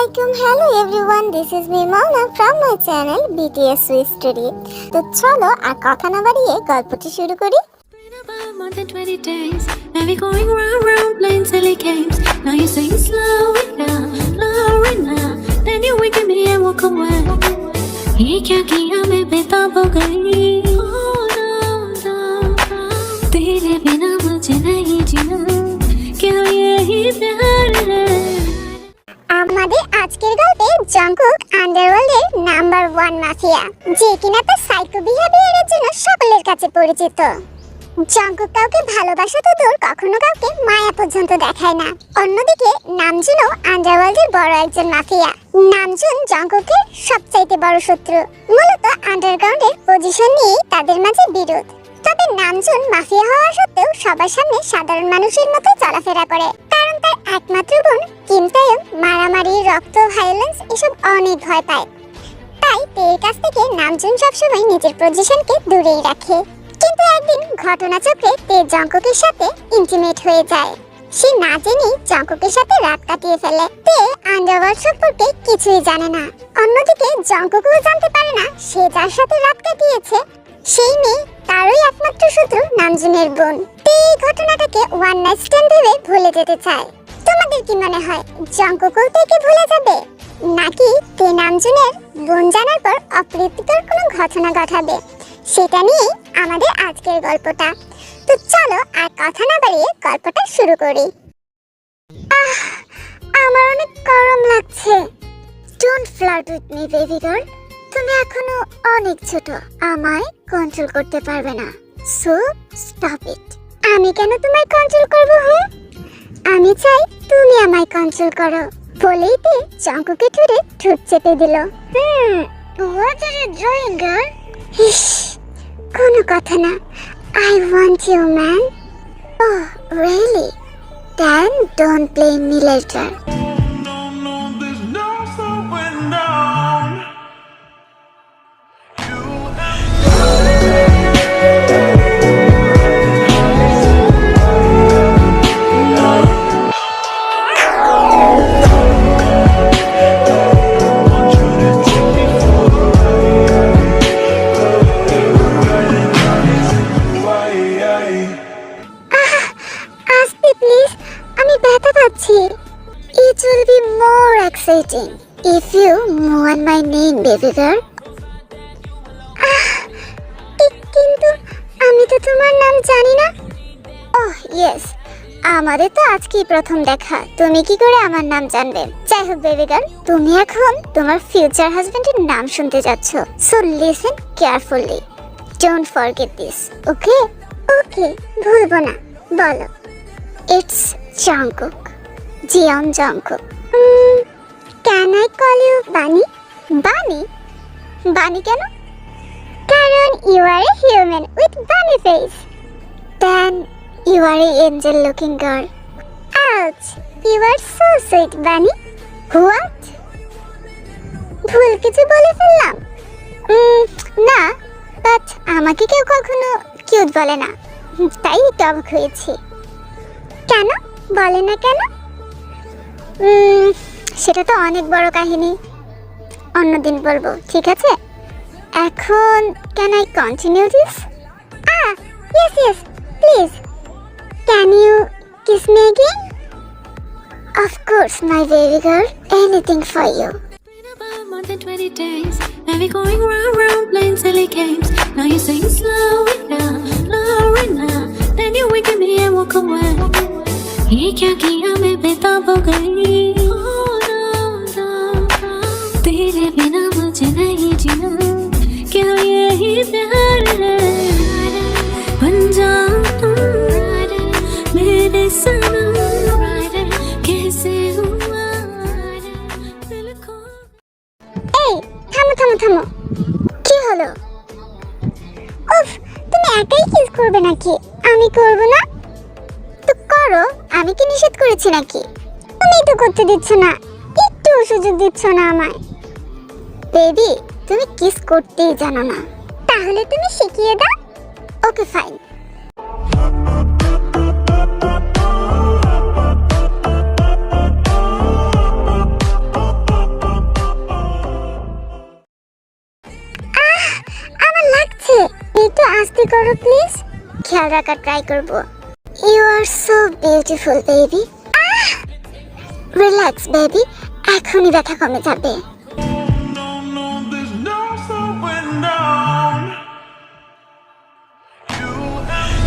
Assalamualaikum. Hello everyone, this is me Mauna from my channel BTS Swiss Story. তো চলো আর কথা না বাড়িয়ে গল্পটি শুরু করি। More than 20 days, and we going round playing silly games. Now you say slow it down, then you wake me and walk away. ये क्या किया मैं बेताब हो गई। तेरे बिना मुझे नहीं जीना, क्या यही प्यार है। আমাদের আজকের গল্পে জংকুক আন্ডারওয়ার্ল্ডের নাম্বার 1 মাফিয়া, যে কিনা তার সাইকো বিহেভিয়ারের জন্য সকলের কাছে পরিচিত। জংকুক কাউকে ভালোবাসা তো দূর, কখনো কাউকে মায়া পর্যন্ত দেখায় না। অন্যদিকে নামজুনও আন্ডারওয়ার্ল্ডের বড় একজন মাফিয়া। নামজুন জংকুকের সবচাইতে বড় শত্রু। মূলত আন্ডারগ্রাউন্ডের পজিশন নিয়ে তাদের মাঝে বিরোধ। তবে নামজুন মাফিয়া হওয়া সত্ত্বেও সবার সামনে সাধারণ মানুষের মতো চলাফেরা করে, কারণ তার একমাত্র বোন কিম তায়ং মারামারি, রক্ত, ভায়োলেন্স এসব অনেক ভয় পায়। তাই তের কাছ থেকে নামজুন সবসময় নিজের পজিশনকে দূরেই রাখে। কিন্তু একদিন ঘটনাচক্রে তে জংকুকের সাথে ইন্টিমেট হয়ে যায়। সে না জেনেই জংকুকের সাথে রাত কাটিয়ে ফেলে। তে আন্ডারওয়ার্ল্ড সম্পর্কে কিছুই জানে না। অন্যদিকে জংকুকও জানতে পারে না সে যার সাথে রাত কাটিয়েছে সেই মেয়ে তারই একমাত্র শত্রু নামজুনের বোন। তে এই ঘটনাটাকে ওয়ান নাইট স্ট্যান্ড ভেবে ভুলে যেতে চায়। তোমাদের কি মনে হয় জংকুকও তেকে ভুলে যাবে, নাকি তে নামজুনের বোন জানার পর অপ্রীতিকর কোনো ঘটনা ঘটাবে? সেটা নিয়ে আমাদের আজকের গল্পটা। তো চলো আর কথা না বাড়িয়ে গল্পটা শুরু করি। আমার অনেক গরম লাগছে। Don't flirt with me baby girl. তুমি এখনো অনেক ছোট, আমায় কন্ট্রোল করতে পারবে না। So stop it. আমি কেন তোমায় কন্ট্রোল করব? হ্যাঁ, আমি চাই তুমি আমায় কন্ট্রোল করো। বলেই তে জংকুকে ঠুরে ঠোঁট চেপে দিল। What are you doing girl? ইস, কোনো কথা না। I want you, man. Oh, really? Then don't blame me later. No, there's no slowing down. You It will be more exciting if you move on my name, baby girl. কিন্তু আমি তো তোমার নাম জানি না। ওহ ইয়েস, আমাদের তো আজকেই প্রথম দেখা, তুমি কি করে আমার নাম জানবে? যাই হোক বেবি গার্ল, তুমি এখন তোমার ফিউচার হাজবেন্ডের নাম শুনতে যাচ্ছ। So listen carefully, don't forget this, okay? Okay, ভুলবো না। বলো। It's Jungkook, Jeon Jungkook. Can I call you Bunny? Bunny? Bunny কেন? কারণ you are a human with bunny face. Then you are an angel looking girl. Ouch! You are so sweet, Bunny. What? ভুল কিছু বলে ফেললাম? না, but আমাকে কেউ কখনো কিউট বলে না, তাই একটু অবাক হয়েছি। কেন বলে না কেন? সেটা তো অনেক বড় কাহিনী, অন্যদিন বলবো, ঠিক আছে? এখন can I continue this? Yes yes please. Can you kiss me again? Of course my baby girl, anything for you. More than 20 days, and we going round playing silly games. Now you say slow it down, then you wake me and walk away. ये क्या किया मैं बेताब हो गई। तेरे बिना मुझे नहीं जीना, क्या यही प्यार है। बन जाओ मेरे सनम, कैसे हुआ दिल को। এই থামো থামো থামো, কি হলো? উফ, তুমি একাই কিস করবে নাকি? আমি করব না? তো করো, আমি কি নিষেধ করেছি নাকি? তুমি তো করতে দিচ্ছ না, একটু সুযোগ দিচ্ছ না আমায়। বেবি, তুমি কিস করতেই জানো না, তাহলে তুমি শিখিয়ে দাও। Okay fine. রাখার ট্রাই করব। You are so beautiful baby. Relax baby, এখনই ব্যথা কমে যাবে। No, no, there's no slowing down. You and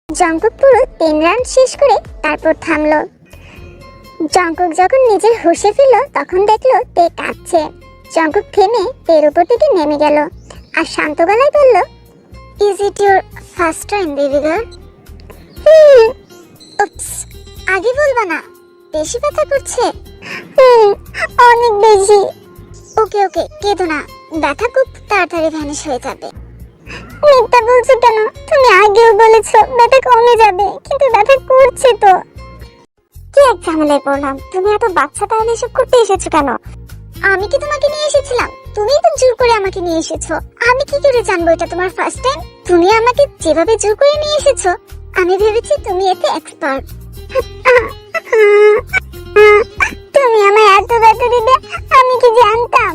Jungkook পুরো 3 রাউন্ড শেষ করে তারপর থামলো। জঙ্কুক যখন নিজের হুঁশে ফিরল তখন দেখলো তে কাঁদছে। জঙ্কুক থেমে তের উপর থেকে নেমে গেল আর শান্ত গলায় বলল, is it your first time baby girl? Oops, আগে বলবা না? বেশি ব্যথা করছে? অনেক বেশি। ওকে ওকে, কেঁদো না, ব্যথা খুব তাড়াতাড়ি ভ্যানিশ হয়ে যাবে। মিথ্যা বলছো কেন? তুমি আগেও বলেছো ব্যথা কমে যাবে, কিন্তু ব্যথা করছে তো। কি এক ঝামেলায় পড়লাম। তুমি এত বাচ্চা তাহলে এসব করতে এসেছো কেন? আমি কি তোমাকে নিয়ে এসেছিলাম? তুমিই তো জোর করে আমাকে নিয়ে এসেছো। আমি কি করে জানবো এটা তোমার ফার্স্ট টাইম? তুমি আমাকে যেভাবে জোর করে নিয়ে এসেছো আমি ভেবেছি তুমি এতে এক্সপার্ট। তুমি আমায় এত ব্যথা দিবে আমি কি জানতাম?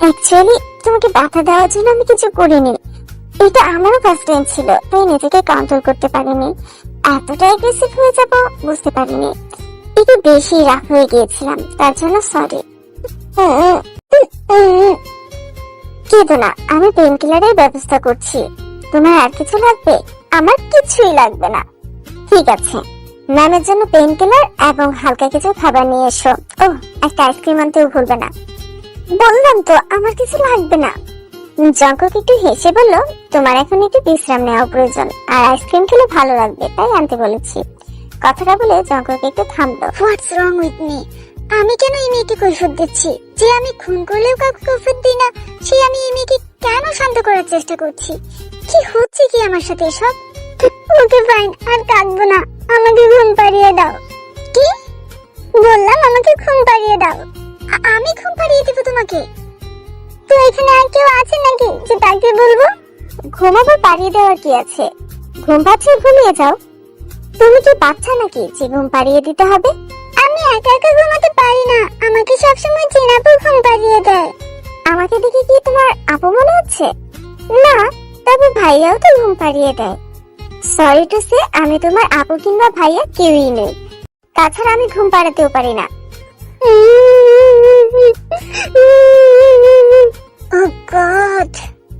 অ্যাকচুয়ালি তোমাকে ব্যথা দেওয়ার জন্য আমি কিছু করিনি। এটা আমারও ফার্স্ট টাইম ছিল, তাই নিজেকে কন্ট্রোল করতে পারিনি। এতটা অ্যাগ্রেসিভ হয়ে যাব বুঝতে পারিনি। একটু বেশি রাগ হয়ে গিয়েছিলাম, তার জন্য সরি। কেঁদো না, আমি পেন কিলারের ব্যবস্থা করছি। তোমার আর কিছু লাগবে? আমার কিছুই লাগবে না। ঠিক আছে, ম্যামের জন্য পেন কিলার এবং হালকা কিছু খাবার নিয়ে এসো। ও, একটা আইসক্রিম আনতেও ভুলবে না। বললাম তো আমার কিছু লাগবে না। জঙ্কুক একটু হেসে বলল, তোমার এখন একটু বিশ্রাম নেওয়া প্রয়োজন, আর আইসক্রিম খেলে ভালো লাগবে তাই আনতে বলেছি। কথাটা বলে জঙ্কুক একটু থামলো। হোয়াটস রং উইথ মি? আমি কেন এই মেয়েকে কৈফিয়ত দিচ্ছি? যে আমি খুন করলেও কাউকে কৈফিয়ত দিই না, সেই আমি এই মেয়েকে কেন শান্ত করার চেষ্টা করছি? কি হচ্ছে কি আমার সাথে এসব? ওকে ফাইন, আর কাঁদবো না, আমাকে ঘুম পাড়িয়ে দাও। কি বললাম? আমাকে ঘুম পাড়িয়ে দাও। আমি ঘুম পাড়িয়ে দেবো তোমাকে? তো এখানে আর কেউ আছে নাকি যে তাকে বলবো? ঘুমাবো, পাড়িয়ে দেওয়ার কি আছে? ঘুম পাচ্ছে, ঘুমিয়ে যাও। তুমি কি বাচ্চা নাকি যে ঘুম পাড়িয়ে দিতে হবে? আমি একা একা ঘুমাতে পারি না, আমাকে সবসময় চিনাপু ঘুম পাড়িয়ে দেয়। আমাকে দেখে কি তোমার আপু মনে হচ্ছে? না, তবে ভাইয়াও তো ঘুম পাড়িয়ে দেয়। সরি টু সে, আমি তোমার আপু কিংবা ভাইয়া কেউই নেই। তাছাড়া আমি ঘুম পাড়াতেও পারি না। Oh God!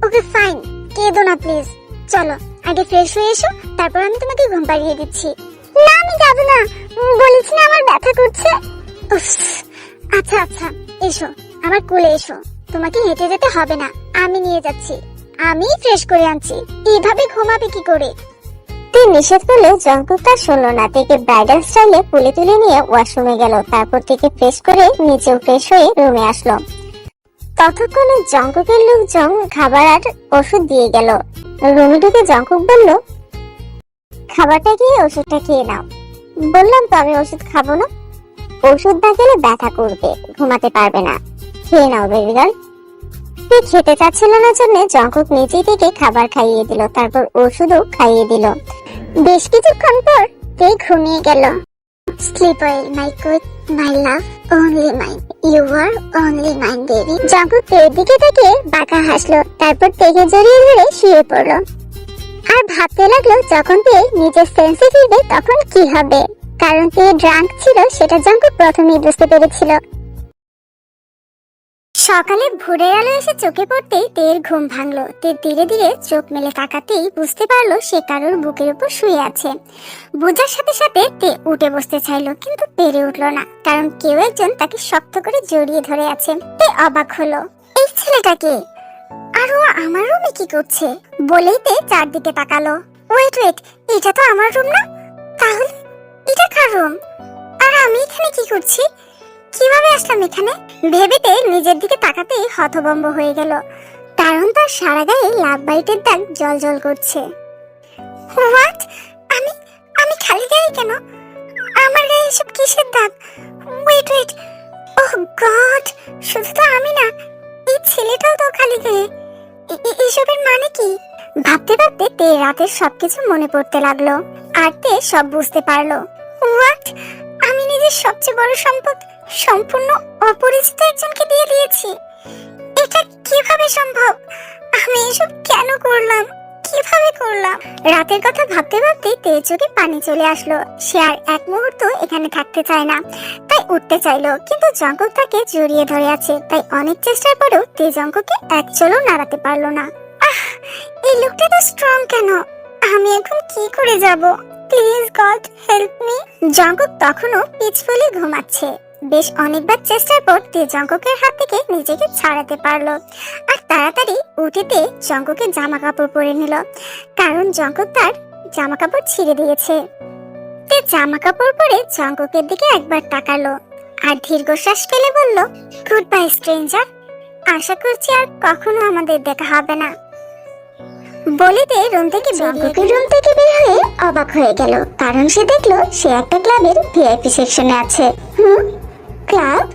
Okay, fine. কেঁদো না প্লিজ। চলো আগে ফ্রেশ হয়ে এসো, তারপর আমি তোমাকে ঘুম পাড়িয়ে দিচ্ছি। না, আমি যাবো না, বলেছি না আমার ব্যথা করছে। আচ্ছা আচ্ছা, এসো আমার কোলে এসো। তোমাকে হেঁটে যেতে হবে না, আমি নিয়ে যাচ্ছি। আমি ফ্রেশ করে আনছি। এইভাবে ঘুমাবে কি করে? তুই নিষেধ করলেও জঙ্কুক তা শুনলো না। থেকে ব্রাইডাল স্টাইলে কোলে তুলে নিয়ে ওয়াশরুমে গেল। তারপর থেকে ফ্রেশ করে নিচেও ফ্রেশ হয়ে রুমে আসলো। ততক্ষণে জঙ্কুকের লোকজন খাবার আর ওষুধ দিয়ে গেল। রুমে ঢুকে জঙ্কুক বলল, খাবারটা খেয়ে ওষুধটা খেয়ে নাও। বললাম তো আমি ওষুধ খাবো না। ওষুধ না খেলে ব্যথা করবে, ঘুমাতে পারবে না। খেয়ে নাও বেবি গার্ল। তুই খেতে চাচ্ছিল না জন্য জঙ্কুক নিজে থেকে খাবার খাইয়ে দিল, তারপর ওষুধও খাইয়ে দিল। বেশ কিছুক্ষণ পর তে ঘুমিয়ে গেল। Sleep well, my good, my love, only mine. You are only mine, baby. Jungkook তের দিকে তাকিয়ে বাঁকা হাসলো, তারপর তেকে জড়িয়ে ধরে শুয়ে পড়লো। আর ভাবতে লাগলো যখন তে নিজের সেন্সে ফিরবে তখন কি হবে, কারণ তে ড্রাঙ্ক ছিল সেটা জঙ্কুক প্রথমেই বুঝতে পেরেছিল। সকালে ভোরের আলো এসে চোখে পড়তেই তের ঘুম ভাঙলো। তে ধীরে ধীরে চোখ মেলে তাকাতেই বুঝতে পারলো সে কারোর বুকের উপর শুয়ে আছে। বোঝার সাথে সাথে তে উঠে বসতে চাইলো, কিন্তু পেরে উঠলো না, কারণ কেউ একজন তাকে শক্ত করে জড়িয়ে ধরে আছে। তে অবাক হলো, এই ছেলেটাকে, আর ও আমার রুমে কি করছে? বলেই তে চারদিকে তাকালো। ওয়েট ওয়েট, এটা তো আমার রুম না, তাহলে এটা কার রুম? আর আমি এখানে কি করছি? কিভাবে আসলাম এখানে? ভেবেতে নিজের দিকে তাকাতেই হতভম্ব হয়ে গেল, কারণ তার সারা গায়ে লাভ বাইটের দাগ জ্বলজ্বল করছে। হোয়াট? আমি আমি খালি গায়ে কেন? আমার গায়ে এসব কিসের দাগ? ওয়েট ওয়েট, ওহ গড, শুধু তো আমি না, এই ছেলেটাও তো খালি গায়ে। এসবের মানে কি? ভাবতে ভাবতে তে রাতের সবকিছু মনে পড়তে লাগলো। আর তে সব বুঝতে পারলো। হোয়াট? আমি নিজের সবচেয়ে বড় সম্পদ সম্পূর্ণ অপরিচিত একজনকে দিয়ে দিয়েছি। এটা কিভাবে সম্ভব? আমি এসব কেন করলাম? কিভাবে করলাম? রাতের কথা ভাবতে ভাবতে তে চোখে পানি চলে আসলো। সে আর এক মুহূর্ত এখানে থাকতে চায় না, তাই উঠতে চাইলো, কিন্তু জঙ্কুক তাকে জড়িয়ে ধরে আছে। তাই অনেক চেষ্টার পরেও তে জঙ্কুককে এক চলও নাড়াতে পারলো না। এই লোকটা তো স্ট্রং কেন? আমি এখন কি করে যাব? Please god help me. Jungkook তখনও পিছফুলি ঘুমাচ্ছে। বেশ অনেকবার চেষ্টার পর তে জঙ্কুকের হাত থেকে নিজেকে ছাড়াতে পারলো। আর তাড়াতাড়ি উঠেতে জঙ্কুকের জামা কাপড় পরে নিল, কারণ জঙ্কুক তার জামা কাপড় ছিঁড়ে দিয়েছে। তে জামা কাপড় পরে জঙ্কুকের দিকে একবার তাকালো আর দীর্ঘশ্বাস ফেলে বলল, গুড বাই স্ট্রেঞ্জার। আশা করছি আর কখনো আমাদের দেখা হবে না। বলে তে রুম থেকে বের হয়ে অবাক হয়ে গেল, কারণ সে দেখলো সে একটা ক্লাবের ভিআইপি সেকশনে আছে। ক্লাব?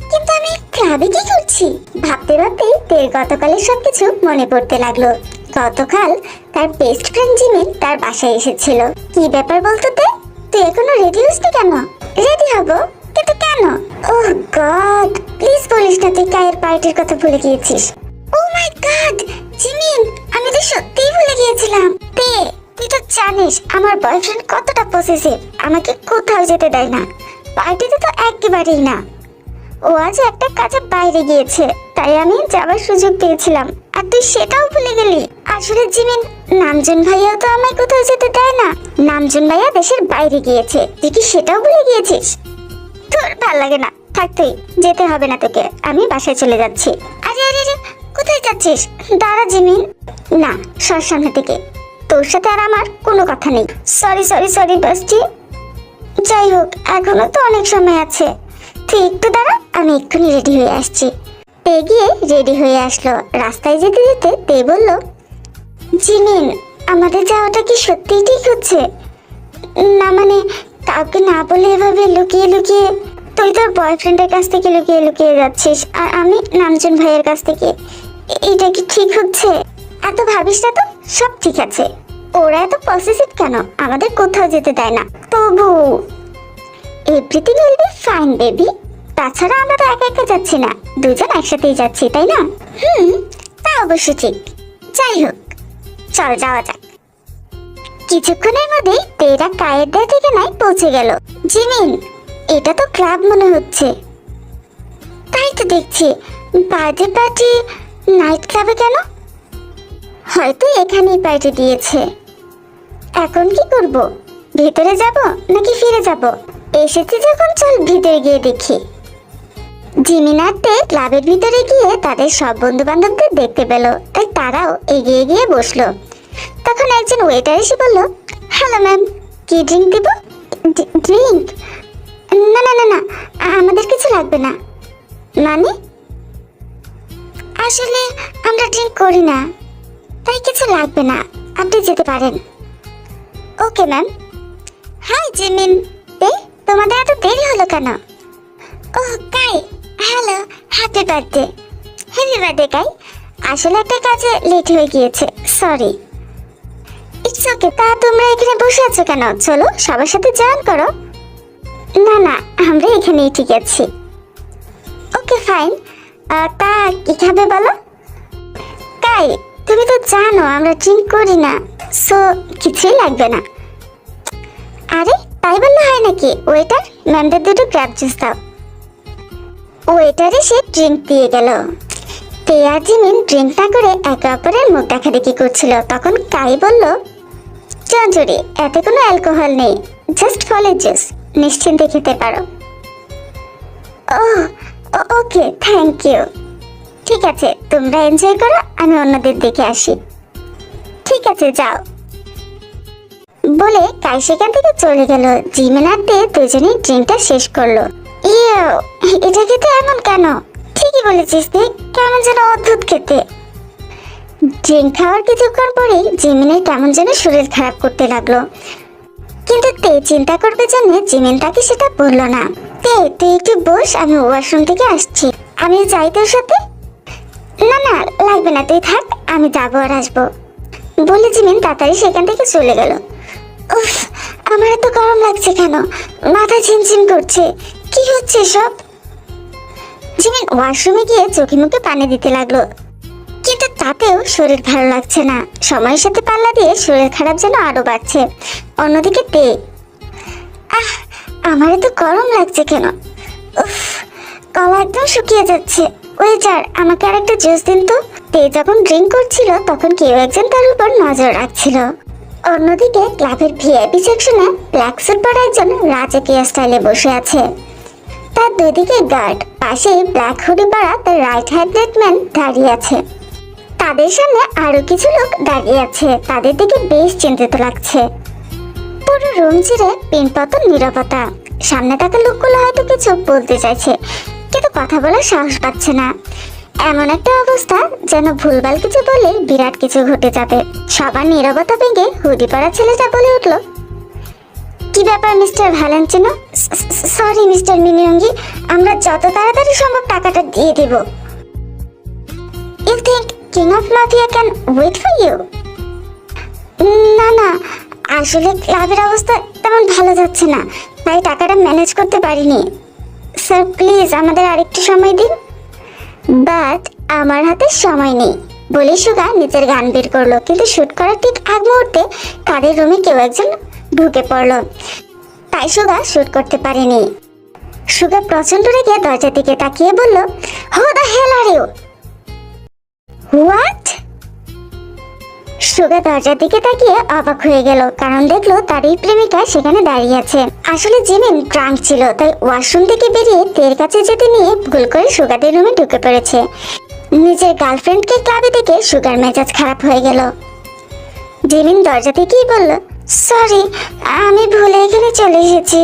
কিন্তু আমি ক্লাবে কি করছি? ভাবতে ভাবতে তের গতকালের সবকিছু মনে পড়তে লাগলো। গতকাল তার বেস্ট ফ্রেন্ড জিমিন তার বাসায় এসেছিল। কি ব্যাপার বলতো তে? তুই এখনো রেডি হসনি কেন? রেডি হব, কিন্তু কেন? ওহ গড, প্লিজ বলিস না তুই কায়ের পার্টির কথা ভুলে গিয়েছিস। ও মাই গড জিমিন, আমি তো সত্যিই ভুলে গিয়েছিলাম। তে তুই তো জানিস আমার বয়ফ্রেন্ড কতটা পসেসিভ, আমাকে কোথাও যেতে দেয় না, পার্টিতে তো একেবারেই না। ও আজ একটা কাজে বাইরে গিয়েছে, তাই আমি যাবার সুযোগ পেয়েছিলাম, আর তুই সেটাও ভুলে গেলি। আসলে জিমিন, নামজুন ভাইয়াও তো আমায় কোথাও যেতে দেয় না। নামজুন ভাইয়া দেশের বাইরে গিয়েছে, তুই কি সেটাও ভুলে গিয়েছিস? তোর ভাল লাগে না, থাক তুই, যেতে হবে না তোকে, আমি বাসায় চলে যাচ্ছি। আরে আরে আরে, কোথায় যাচ্ছিস? দাঁড়া জিমিন। না, সর সামনে থেকে, তোর সাথে আর আমার কোনো কথা নেই। Sorry sorry sorry bestie. যাই হোক, এখনো তো অনেক সময় আছে, তুই একটু দাঁড়া, আমি এক্ষুনি রেডি হয়ে আসছি। তে গিয়ে রেডি হয়ে আসলো। রাস্তায় যেতে যেতে তে বলল, জিমিন, আমাদের যাওয়াটা কি সত্যিই ঠিক হচ্ছে? না মানে, কাউকে না বলে এভাবে লুকিয়ে লুকিয়ে? তুই তোর বয়ফ্রেন্ডের কাছ থেকে লুকিয়ে লুকিয়ে যাচ্ছিস, আর আমি নামজুন ভাইয়ের কাছ থেকে। এটা কি ঠিক হচ্ছে? এত ভাবিস না তো, সব ঠিক আছে। ওরা এত পসেসিভ কেন? আমাদের কোথাও যেতে দেয় না। তবু everything will be fine baby. তাছাড়া আমরা তো একা একা যাচ্ছি না, দুজন একসাথেই যাচ্ছি, তাই না? তা অবশ্য ঠিক। যাই হোক, চল যাওয়া যাক। কিছুক্ষণের মধ্যেই তেরা কায়ের দেয় ঠিকানায় পৌঁছে গেল। জিমিন, এটা তো ক্লাব মনে হচ্ছে। তাই তো দেখছি, বার্থডে পার্টি নাইট ক্লাবে কেন? হয়তো এখানেই পার্টি দিয়েছে। এখন কি করব? ভিতরে যাব নাকি ফিরে যাব? এসেছি যখন, চল ভিতরে গিয়ে দেখি। জিমিনাতে ক্লাবের ভিতরে গিয়ে তাদের সব বন্ধু বান্ধবদের দেখতে পেল, তাই তারাও এগিয়ে গিয়ে বসলো। তখন একজন ওয়েটার এসে বলল, হ্যালো ম্যাম, কি ড্রিঙ্ক দিব? ড্রিঙ্ক? না না না না, আমাদের কিছু লাগবে না। মানে? আসলে আমরা ড্রিঙ্ক করি না, তাই কিছু লাগবে না, আপনি যেতে পারেন। Okay ma'am. হাই জিমিন, তোমাদের এত দেরি হলো কেন? Oh Kai, hello, happy birthday. Happy birthday Kai. আসলে একটা কাজে লেট হয়ে গিয়েছে, সরি। It's okay. তা তোমরা এখানে বসে আছো কেন? চলো সবার সাথে জয়েন করো। না না, আমরা এখানেই ঠিক আছি। Okay fine. তা কি খাবে বলো? কাই, তুমি তো জানো আমরা ড্রিঙ্ক করি না, সো কিছুই লাগবে না। আরে তাই বললে হয় নাকি? ওয়েটার, ম্যামদের দুটো গ্র্যাপ জুস দাও। ওয়েটার এসে ড্রিঙ্ক দিয়ে গেল। তে আর জিমিন ড্রিঙ্ক না করে একে অপরের মুখ দেখাদেখি করছিল। তখন কাই বলল, চঞ্চুরি, এতে কোনো অ্যালকোহল নেই, জাস্ট ফলের জুস, নিশ্চিন্তে খেতে পারো। ওহ ওকে, থ্যাংক ইউ। ঠিক আছে, তোমরা এনজয় করো, আমি অন্যদের দেখে আসি। ঠিক আছে, যাও। বলে কাই সেখান থেকে চলে গেল। জিমিন আর তে দুজনেই ড্রিঙ্কটা শেষ করলো। এটা খেতে এমন কেন? ঠিকই বলেছিস তুই, কেমন যেন অদ্ভুত খেতে। ড্রিঙ্ক খাওয়ার কিছুক্ষণ পরেই জিমিনের কেমন যেন শরীর খারাপ করতে লাগলো, কিন্তু তে চিন্তা করবে জন্য জিমিন তাকে সেটা বললো না। তে তুই একটু বস, আমি ওয়াশরুম থেকে আসছি। আমি যাই তোর সাথে? না না লাগবে না, তুই থাক, আমি যাবো আর আসবো বলে জিমিন তাড়াতাড়ি সেখান থেকে চলে গেল। উফ, আমার এত গরম লাগছে কেন, মাথা ঝিমঝিম করছে, কি হচ্ছে সব? জিমিন ওয়াশরুমে গিয়ে চোখে মুখে পানি দিতে লাগলো, কিন্তু তাতেও শরীর ভালো লাগছে না। সময়ের সাথে পাল্লা দিয়ে শরীর খারাপ যেন আরো বাড়ছে। অন্যদিকে তে, আমার এত গরম লাগছে কেন, উফ, গলা একদম শুকিয়ে যাচ্ছে। ওয়েটার, আমাকে আর একটা জুস দিন তো। তে যখন ড্রিঙ্ক করছিল তখন কেউ একজন তার উপর নজর রাখছিল। অন্যদিকে ক্লাবের ভিআইপি সেকশনে ব্ল্যাক স্যুট পরা একজন রাজকীয় স্টাইলে বসে আছে। তার দুদিকে গার্ড, পাশে ব্ল্যাক হুডি পরা তার রাইট হ্যান্ডেড ম্যান দাঁড়িয়ে আছে। তাদের সামনে আরো কিছু লোক দাঁড়িয়ে আছে, তাদের দিকে বেশ চিন্তিত লাগছে। পুরো রুম জুড়ে পিনপতন নীরবতা। সামনে থাকা লোকগুলো হয়তো কিছু বলতে চাইছে, কিন্তু কথা বলার সাহস পাচ্ছে না। এমন একটা অবস্থা যেন ভুলভাল কিছু বলে বিরাট কিছু ঘটে যাবে। সবার নীরবতা ভেঙে হুডি পরা ছেলেটা বলে উঠল, কি ব্যাপার mister Valentino? Sorry mister Min Yoongi, আমরা যত তাড়াতাড়ি সম্ভব টাকাটা দিয়ে দেব। You think king of mafia can wait for you? না না, আসলে ক্লাবের অবস্থা তেমন ভালো যাচ্ছে না, তাই টাকাটা ম্যানেজ করতে পারিনি। স্যার প্লিজ আমাদের আরেকটু সময় দিন। বাট আমার হাতে সময় নেই বলে সুগা নিজের গান বের করলো, কিন্তু শুট করার ঠিক আগ মুহূর্তে তাদের রুমে কেউ একজন ঢুকে পড়লো, তাই সুগা শুট করতে পারেনি। সুগা প্রচন্ড রেগে দরজার দিকে তাকিয়ে বলল, who the hell are you? What? Suga দরজার দিকে তাকিয়ে অবাক হয়ে গেল, কারণ দেখলো তার এই প্রেমিকা সেখানে দাঁড়িয়ে আছে। আসলে জিমিন ড্রাঙ্ক ছিল, তাই ওয়াশরুম থেকে বেরিয়ে তের কাছে যেতে নিয়ে ভুল করে সুগাদের রুমে ঢুকে পড়েছে। নিজের গার্লফ্রেন্ডকে ক্লাবে দেখে সুগার মেজাজ খারাপ হয়ে গেল। জিমিন দরজা থেকেই বলল, সরি, আমি ভুলে এখানে চলে এসেছি।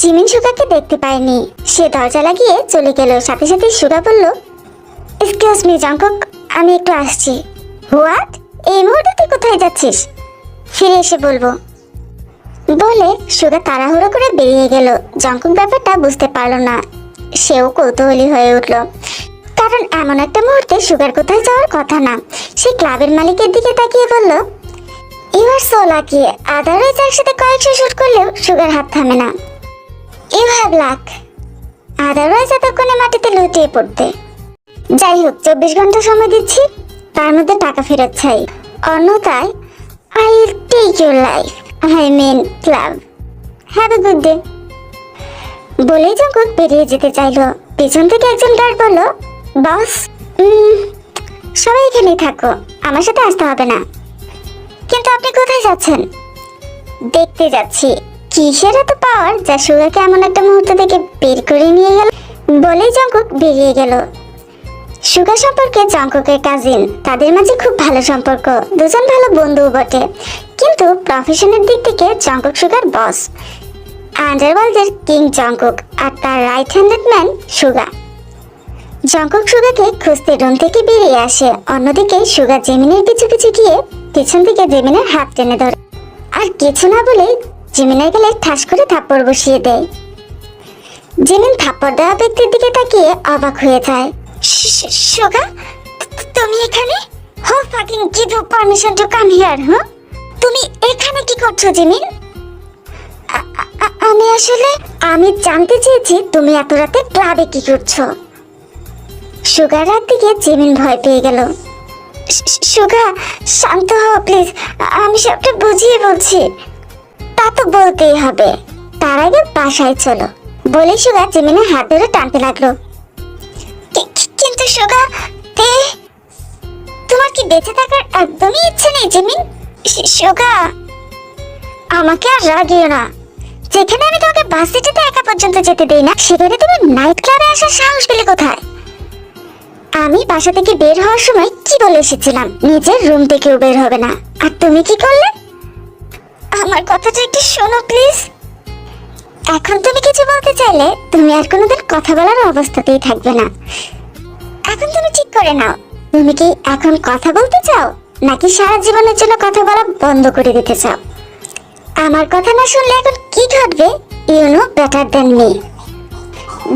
জিমিন সুগাকে দেখতে পায়নি, সে দরজা লাগিয়ে চলে গেল। সাথে সাথে সুগা বলল, এক্সকিউজ মি জঙ্কুক, আমি একটু আসছি। হোয়াট? এই মুহূর্তে তুই কোথায় যাচ্ছিস? ফিরে এসে বলবো বলে সুগা তাড়াহুড়ো করে বেরিয়ে গেল। জঙ্কুক ব্যাপারটা বুঝতে পারলো না, সেও কৌতূহলী হয়ে উঠল, কারণ এমন একটা মুহূর্তে সুগার কোথায় যাওয়ার কথা না। সে ক্লাবের মালিকের দিকে তাকিয়ে বলল, you are so lucky, otherwise একসাথে কয়েকশো শুট করলেও সুগার হাত থামে না। ইউ হ্যাভ লাক, আদারওয়াইজ এতক্ষণে মাটিতে লুটিয়ে পড়তে। যাই হোক, 24 ঘন্টা সময় দিচ্ছি, তার মধ্যে টাকা ফেরত চাই, অন্যথায় I will take your life, I mean club. Have a good day বলেই জঙ্কুক বেরিয়ে যেতে চাইলো। পিছন থেকে একজন গার্ড বলল, বস, সবাই এখানেই থাকো, আমার সাথে আসতে হবে না। কিন্তু আপনি কোথায় যাচ্ছেন? দেখতে যাচ্ছি কিসের এত পাওয়ার যা সুগাকে এমন একটা মুহূর্ত থেকে বের করে নিয়ে গেল। বলেই জঙ্কুক বেরিয়ে গেল। সুগা সম্পর্কে জঙ্কুকের কাজিন, তাদের মাঝে খুব ভালো সম্পর্ক, দুজন ভালো বন্ধুও বটে। কিন্তু প্রফেশনের দিক থেকে জঙ্কুক সুগার বস, আন্ডারওয়ার্ল্ডের কিং জঙ্কুক, আর তার রাইট হ্যান্ডেড ম্যান সুগা। জঙ্কুক সুগাকে খুঁজতে রুম থেকে বেরিয়ে আসে। অন্যদিকে সুগা জেমিনের পিছু পিছু গিয়ে পিছন থেকে জেমিনের হাত টেনে ধরে, আর কিছু না বলেই জেমিনের গেলে ঠাস করে থাপ্পড় বসিয়ে দেয়। জেমিন থাপ্পড় দেওয়া ব্যক্তির দিকে তাকিয়ে অবাক হয়ে যায়। সুগা, তুমি এখানে? Who fucking give you permission to come here? হ্যাঁ, তুমি এখানে কি করছো জেমিন? আমি জানতে চেয়েছি তুমি এত রাতে ক্লাবে কি করছো। সুগার রাত দিকে জেমিন ভয় পেয়ে গেল। সুগা, শান্ত হও প্লিজ, আমি সবটা বুঝিয়ে বলছি। তা তো বলতেই হবে, তার আগে বাসায় চলো বলে সুগা জেমিনের হাত ধরে টানতে লাগলো। কিন্তু সুগা, তোমার কি বেঁচে থাকার একদমই ইচ্ছে নেই জেমিন? সুগা, আমাকে আর রাগিও না। যেখানে আমি তোমাকে বাস সিটিতে একা পর্যন্ত যেতে দেই না, সেখানে তুমি নাইট ক্লাবে আসার সাহস পেলে কোথায়? আমি বাসা থেকে বের হওয়ার সময় কি বলে এসেছিলাম? নিজের রুম থেকেও বের হবে না। আর তুমি কি করলে? আমার কথাটা একটু শোনো প্লিজ। এখন তুমি কিছু বলতে চাইলে তুমি আর কোনোদিন কথা বলার অবস্থাতেই থাকবে না। এখন তুমি ঠিক করে নাও, তুমি কি এখন কথা বলতে চাও নাকি সারা জীবনের জন্য কথা বলা বন্ধ করে দিতে চাও? আমার কথা না শুনলে এখন কি ঘটবে you know better than me.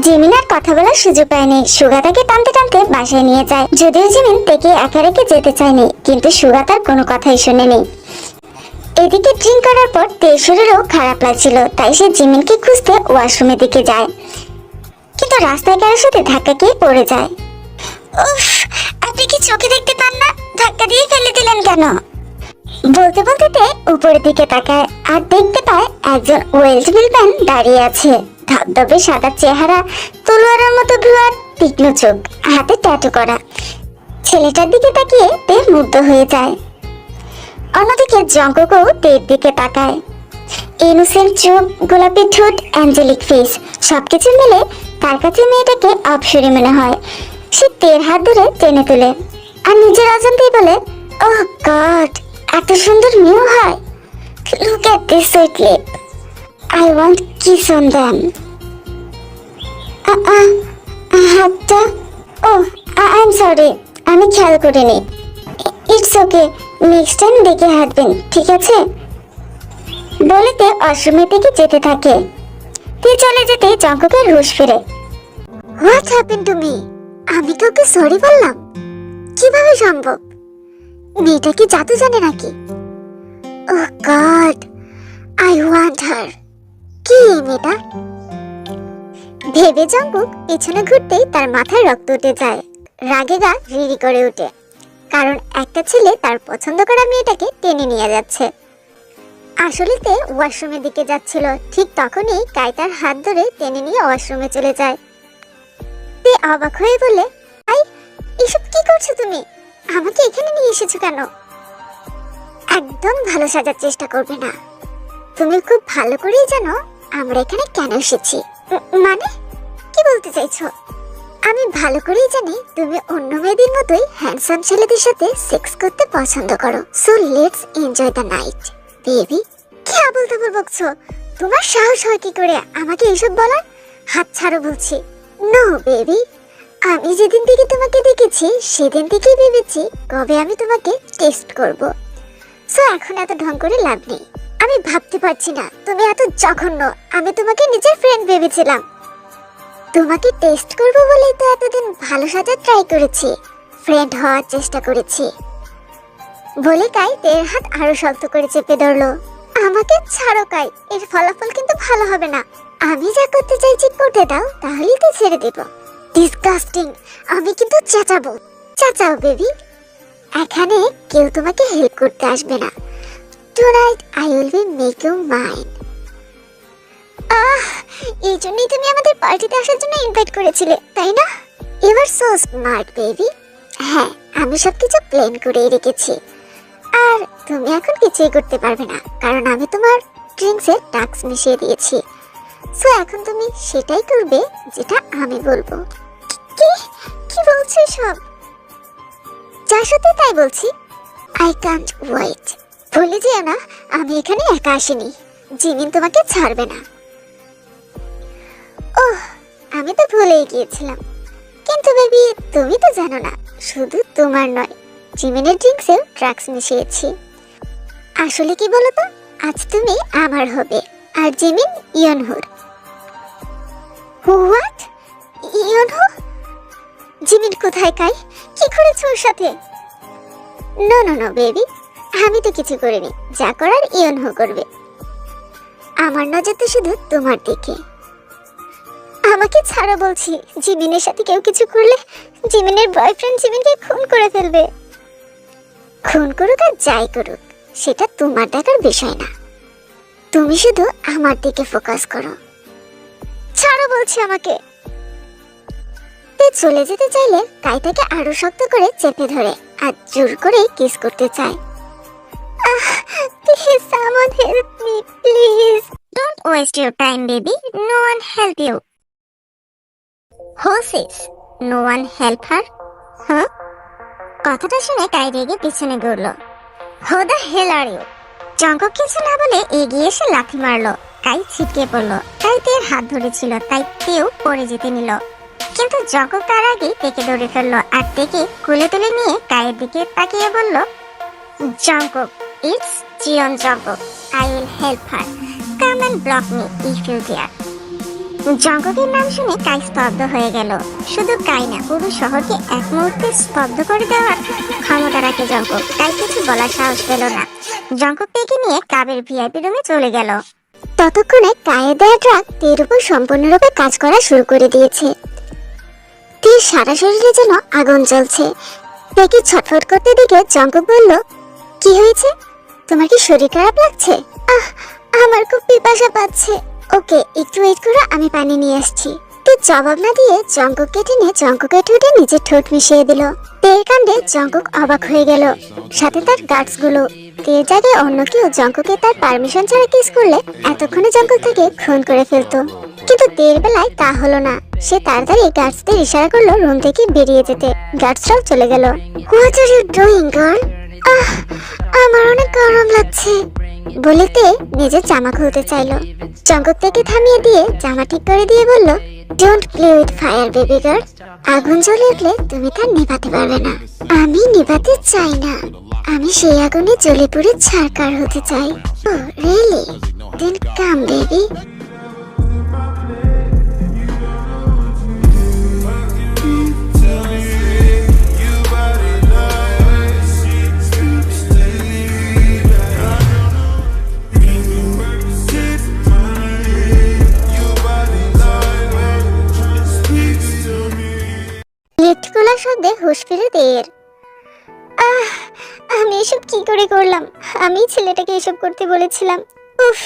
Jimin আর কথা বলার সুযোগ পায়নি। সুগা তাকে টানতে টানতে বাসায় নিয়ে যায়। যদিও জিমিন তাকে একা রেখে যেতে চায়নি, কিন্তু সুগা তার কোনো কথাই শুনেনি। এদিকে ড্রিঙ্ক করার পর তের শরীরও খারাপ লাগছিল, তাই সে জিমিনকে খুঁজতে ওয়াশরুমের দিকে যায়, কিন্তু রাস্তায় কারোর সাথে ধাক্কা খেয়ে পড়ে যায়। উফ, আপনি কি চোখে দেখতে পান না? ধাক্কা দিয়ে ফেলে দিলেন কেন? বলতে বলতে তে উপরের দিকে তাকায় আর দেখতে পায় একজন ওয়েল্ড বিলম্যান দাঁড়িয়ে আছে। ধবধবে সাদা চেহারা, তলোয়ারের মতো ভুয়ার তীক্ষ্ণ চোখ, হাতে ট্যাটু করা। ছেলেটার দিকে তাকিয়ে তে মুগ্ধ হয়ে যায়। অন্যদিকে জঙ্কুকও তের দিকে তাকায়। ইনোসেন্ট চোখ, গোলাপি ঠোঁট, অ্যাঞ্জেলিক ফেস, সবকিছু মিলে তার কাছে মেয়েটাকে অপসরী মনে হয়। সে তের হাত ধরে টেনে তোলে আর নিজের অজান্তেই বলে, ওহ গড, এত সুন্দর মেয়েও হয়। Look at this sweet lip, I want kiss on them. হাতটা, ও আই এম সরি, আমি খেয়াল করিনি। ইটস ওকে, নেক্সট টাইম দেখে হাঁটবেন, ঠিক আছে? বলে তে ওয়াশরুমের দিকে যেতে থাকে। তে চলে যেতে জঙ্কুকের হুঁশ ফিরে। What happened to me? আমি কাউকে সরি বললাম? কিভাবে সম্ভব? মেয়েটা কি জাদু জানে নাকি? ওহ গড, আই ওয়ান্ট হার। কি এই মেয়েটা? ভেবে জঙ্কুক পিছনে ঘুরতেই তার মাথায় রক্ত উঠে যায়। রাগে গা রিরি করে ওঠে, কারণ একটা ছেলে তার পছন্দ করা মেয়েটাকে টেনে নিয়ে যাচ্ছে। আসলে তে ওয়াশরুমের দিকে যাচ্ছিল, ঠিক তখনই কাই তার হাত ধরে টেনে নিয়ে ওয়াশরুমে চলে যায়। তে অবাক হয়ে বলে, আই, এসব কি করছো তুমি? আমাকে এখানে নিয়ে এসেছো কেন? একদম ভালো সাজার চেষ্টা করবে না। তুমি খুব ভালো করেই জানো আমরা এখানে কেন এসেছি। মানে কি বলতে চাইছো? আমি ভালো করেই জানি তুমি অন্য মেয়েদের মতোই হ্যান্ডসাম ছেলেদের সাথে সেক্স করতে পছন্দ করো। So let's enjoy the night baby. কি আবল তাবল বকছো? তোমার সাহস হয় কি করে আমাকে এসব বলার? হাত ছাড়ো বলছি। নো বেবি, আমি যেদিন থেকে তোমাকে দেখেছি সেদিন থেকেই ভেবেছি কবে আমি তোমাকে টেস্ট করব। সো এখন এত ঢং করে লাভ নেই। আমি ভাবতে পারছি না তুমি এত জঘন্য। আমি তোমাকে নিজের ফ্রেন্ড ভেবেছিলাম। তোমাকে টেস্ট করব বলেই তো এতদিন ভালো সাজার ট্রাই করেছি, ফ্রেন্ড হওয়ার চেষ্টা করেছি। বলে কাই তের হাত আরো শক্ত করে চেপে ধরলো। আমাকে ছাড়ো কাই, এর ফলাফল কিন্তু ভালো হবে না। আমি যা করতে চাইছি করতে দাও, তাহলেই তো ছেড়ে দেব। ডিসগাস্টিং, আমি কিন্তু চেঁচাবো। চেঁচাও বেবি। এখানে কেউ তোমাকে হেল্প করতে আসবে না। Tonight I will be make you mine. এই জন্যই তুমি আমাদের পার্টিতে আসার জন্য ইনভাইট করেছিলে, তাই না? You are so smart baby. হ্যাঁ, আমি সবকিছু প্ল্যান করে রেখেছি। আর তুমি এখন কিছুই করতে পারবে না, কারণ আমি তোমার ড্রিঙ্কসে ড্রাগস মিশিয়ে দিয়েছি। সো এখন তুমি সেটাই করবে যেটা আমি বলবো। কি কি বলছো সব? যা সত্যি তাই বলছি। I can't wait. ভুলে যেও না আমি এখানে একা আসিনি। জিমিন তোমাকে ছাড়বে না। ওহ, আমি তো ভুলেই গিয়েছিলাম। কিন্তু বেবি তুমি তো জানো না, শুধু তোমার নয়, জিমিনের ড্রিঙ্কসেও ড্রাগস মিশিয়েছি। আসলে কি বলো তো, আজ তুমি আমার হবে আর জিমিন ইয়নহুর। হোয়াট? ইয়নহু? জিমিন কোথায় কাই? কি করেছো ওর সাথে? নো নো নো বেবি, আমি তো কিছু করিনি। যা করার ইয়নহু করবে। আমার নজর তো শুধু তোমার দিকে। আমাকে ছাড়ো বলছি। জিমিনের সাথে কেউ কিছু করলে জিমিনের বয়ফ্রেন্ড জিমিনকে খুন করে ফেলবে। খুন করুক আর যাই করুক, সেটা তোমার দেখার বিষয় না। তুমি শুধু আমার দিকে ফোকাস করো। ছাড়ো বলছি আমাকে। চলে যেতে চাইলে কাই তাকে আরো শক্ত করে চেপে ধরে আর জোর করে কিস করতে চায়। Please someone help me please. Don't waste your time baby, no one help you. Who says, no one help her? হ্যাঁ? কথাটা শুনে কাই রেগে পিছনে ঘুরলো। হো দ্য হেল আর ইউ? জঙ্কক কিছু না বলে এগিয়ে এসে লাথি মারলো। কাই ছিটকে পড়লো। কাই তের হাত ধরেছিল, তাই তেও পড়ে যেতে নিল, কিন্তু জঙ্কক তার আগেই তেকে ধরে ফেললো আর তেকে কুলে তুলে নিয়ে কায়ের দিকে তাকিয়ে বলল, Jungkook, it's Jeon Jungkook, I will help her, come and block me if you dare. জঙ্গকের নাম শুনে কাই স্তব্ধ হয়ে গেল। শুধু কাই না, পুরো শহরকে এক মুহূর্তে স্তব্ধ করে দেওয়ার ক্ষমতা রাখে জঙ্গক। তাই কিছু বলার সাহস পেল না। জঙ্গক তেকে নিয়ে ক্লাবের ভিআইপি রুমে চলে গেল। ততক্ষণে কায়ে দেয়া ড্রাগ তের উপর সম্পূর্ণরূপে কাজ করা শুরু করে দিয়েছে। তের সারা শরীরে যেন আগুন জ্বলছে। তেকে ছটফট করতে দেখে জঙ্গক বলল, কি হয়েছে? তোমার কি শরীর খারাপ লাগছে? আমার খুব পিপাসা পাচ্ছে। ওকে, একটু ওয়েট করো, আমি পানি নিয়ে আসছি। তে জবাব না দিয়ে জঙ্গককে টেনে জঙ্গকের ঠোঁটে নিজের ঠোঁট মিশিয়ে দিল। তের কাণ্ডে জঙ্গক অবাক হয়ে গেল, সাথে তার গার্ডস গুলো। তের জায়গায় অন্য কেউ জঙ্গকে তার পারমিশন ছাড়া কিস করলে এতক্ষণে জঙ্গক থেকে খুন করে ফেলতো, কিন্তু তের বেলায় তা হলো না। সে তাড়াতাড়ি গার্ডসদের ইশারা করলো রুম থেকে বেরিয়ে যেতে। গার্ডসরাও চলে গেল। What are you doing girl? আমার অনেক গরম লাগছে বলে তে নিজের জামা খুলতে চাইলো। জঙ্গক থেকে থামিয়ে দিয়ে জামা ঠিক করে দিয়ে বলল, don't play with fire baby girl. আগুন জ্বলে উঠলে তুমি তা নেভাতে পারবে না। আমি নেভাতে চাই না, আমি সেই আগুনে জ্বলে পুড়ে ছারকার হতে চাই। ও রিয়েলি? দেন কাম বেবি। লিফট খোলার শব্দে হুঁশ ফিরে দের। আমি এসব কি করে করলাম? আমি ছেলেটাকে এসব করতে বলেছিলাম। উফ,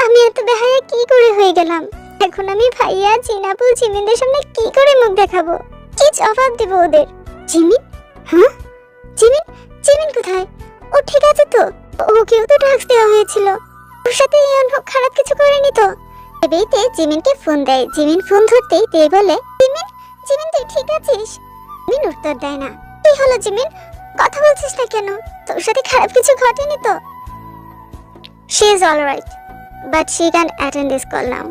আমি এত বেহায়া কি করে হয়ে গেলাম? এখন আমি ভাইয়া, জিনাপুল, জিমিনদের সামনে কি করে মুখ দেখাবো? কি জবাব দেব ওদের? জিমিন? হ্যাঁ, জিমিন? জিমিন কোথায়? ও ঠিক আছে তো? ওকেও তো ড্রাগস দেওয়া হয়েছিল। ওর সাথে খারাপ কিছু করেনি তো? এবেই তে জিমিনকে ফোন দেয়। জিমিন ফোন ধরতেই তে বলে, জিমিন, জিমিন তুই ঠিক আছিস? জিমিন উত্তর দেয় না। কি হলো জিমিন, কথা বলছিস না কেন? তোর সাথে খারাপ কিছু ঘটেনি তো? She is all right, but she can't attend this call now.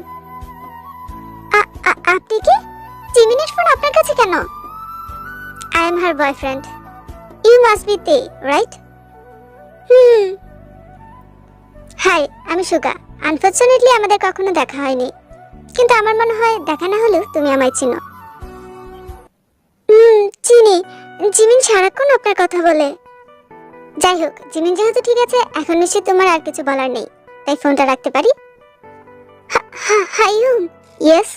আপনি কি? জিমিনের ফোন আপনার কাছে কেন? I am her boyfriend. You must be Te, right? Hi, আমি সুগা। আনফরচুনেটলি আমাদের কখনো দেখা হয়নি, কিন্তু আমার মনে হয় দেখা না হলেও তুমি আমায় চিনো। চিনি। জিমিন সারাক্ষণ আপনার কথা বলে। যাই হোক, জিমিন যেহেতু ঠিক আছে, এখন নিশ্চয়ই তোমার আর কিছু বলার নেই, তাই ফোনটা রাখতে পারি? হাইয়ুম, ইয়েস।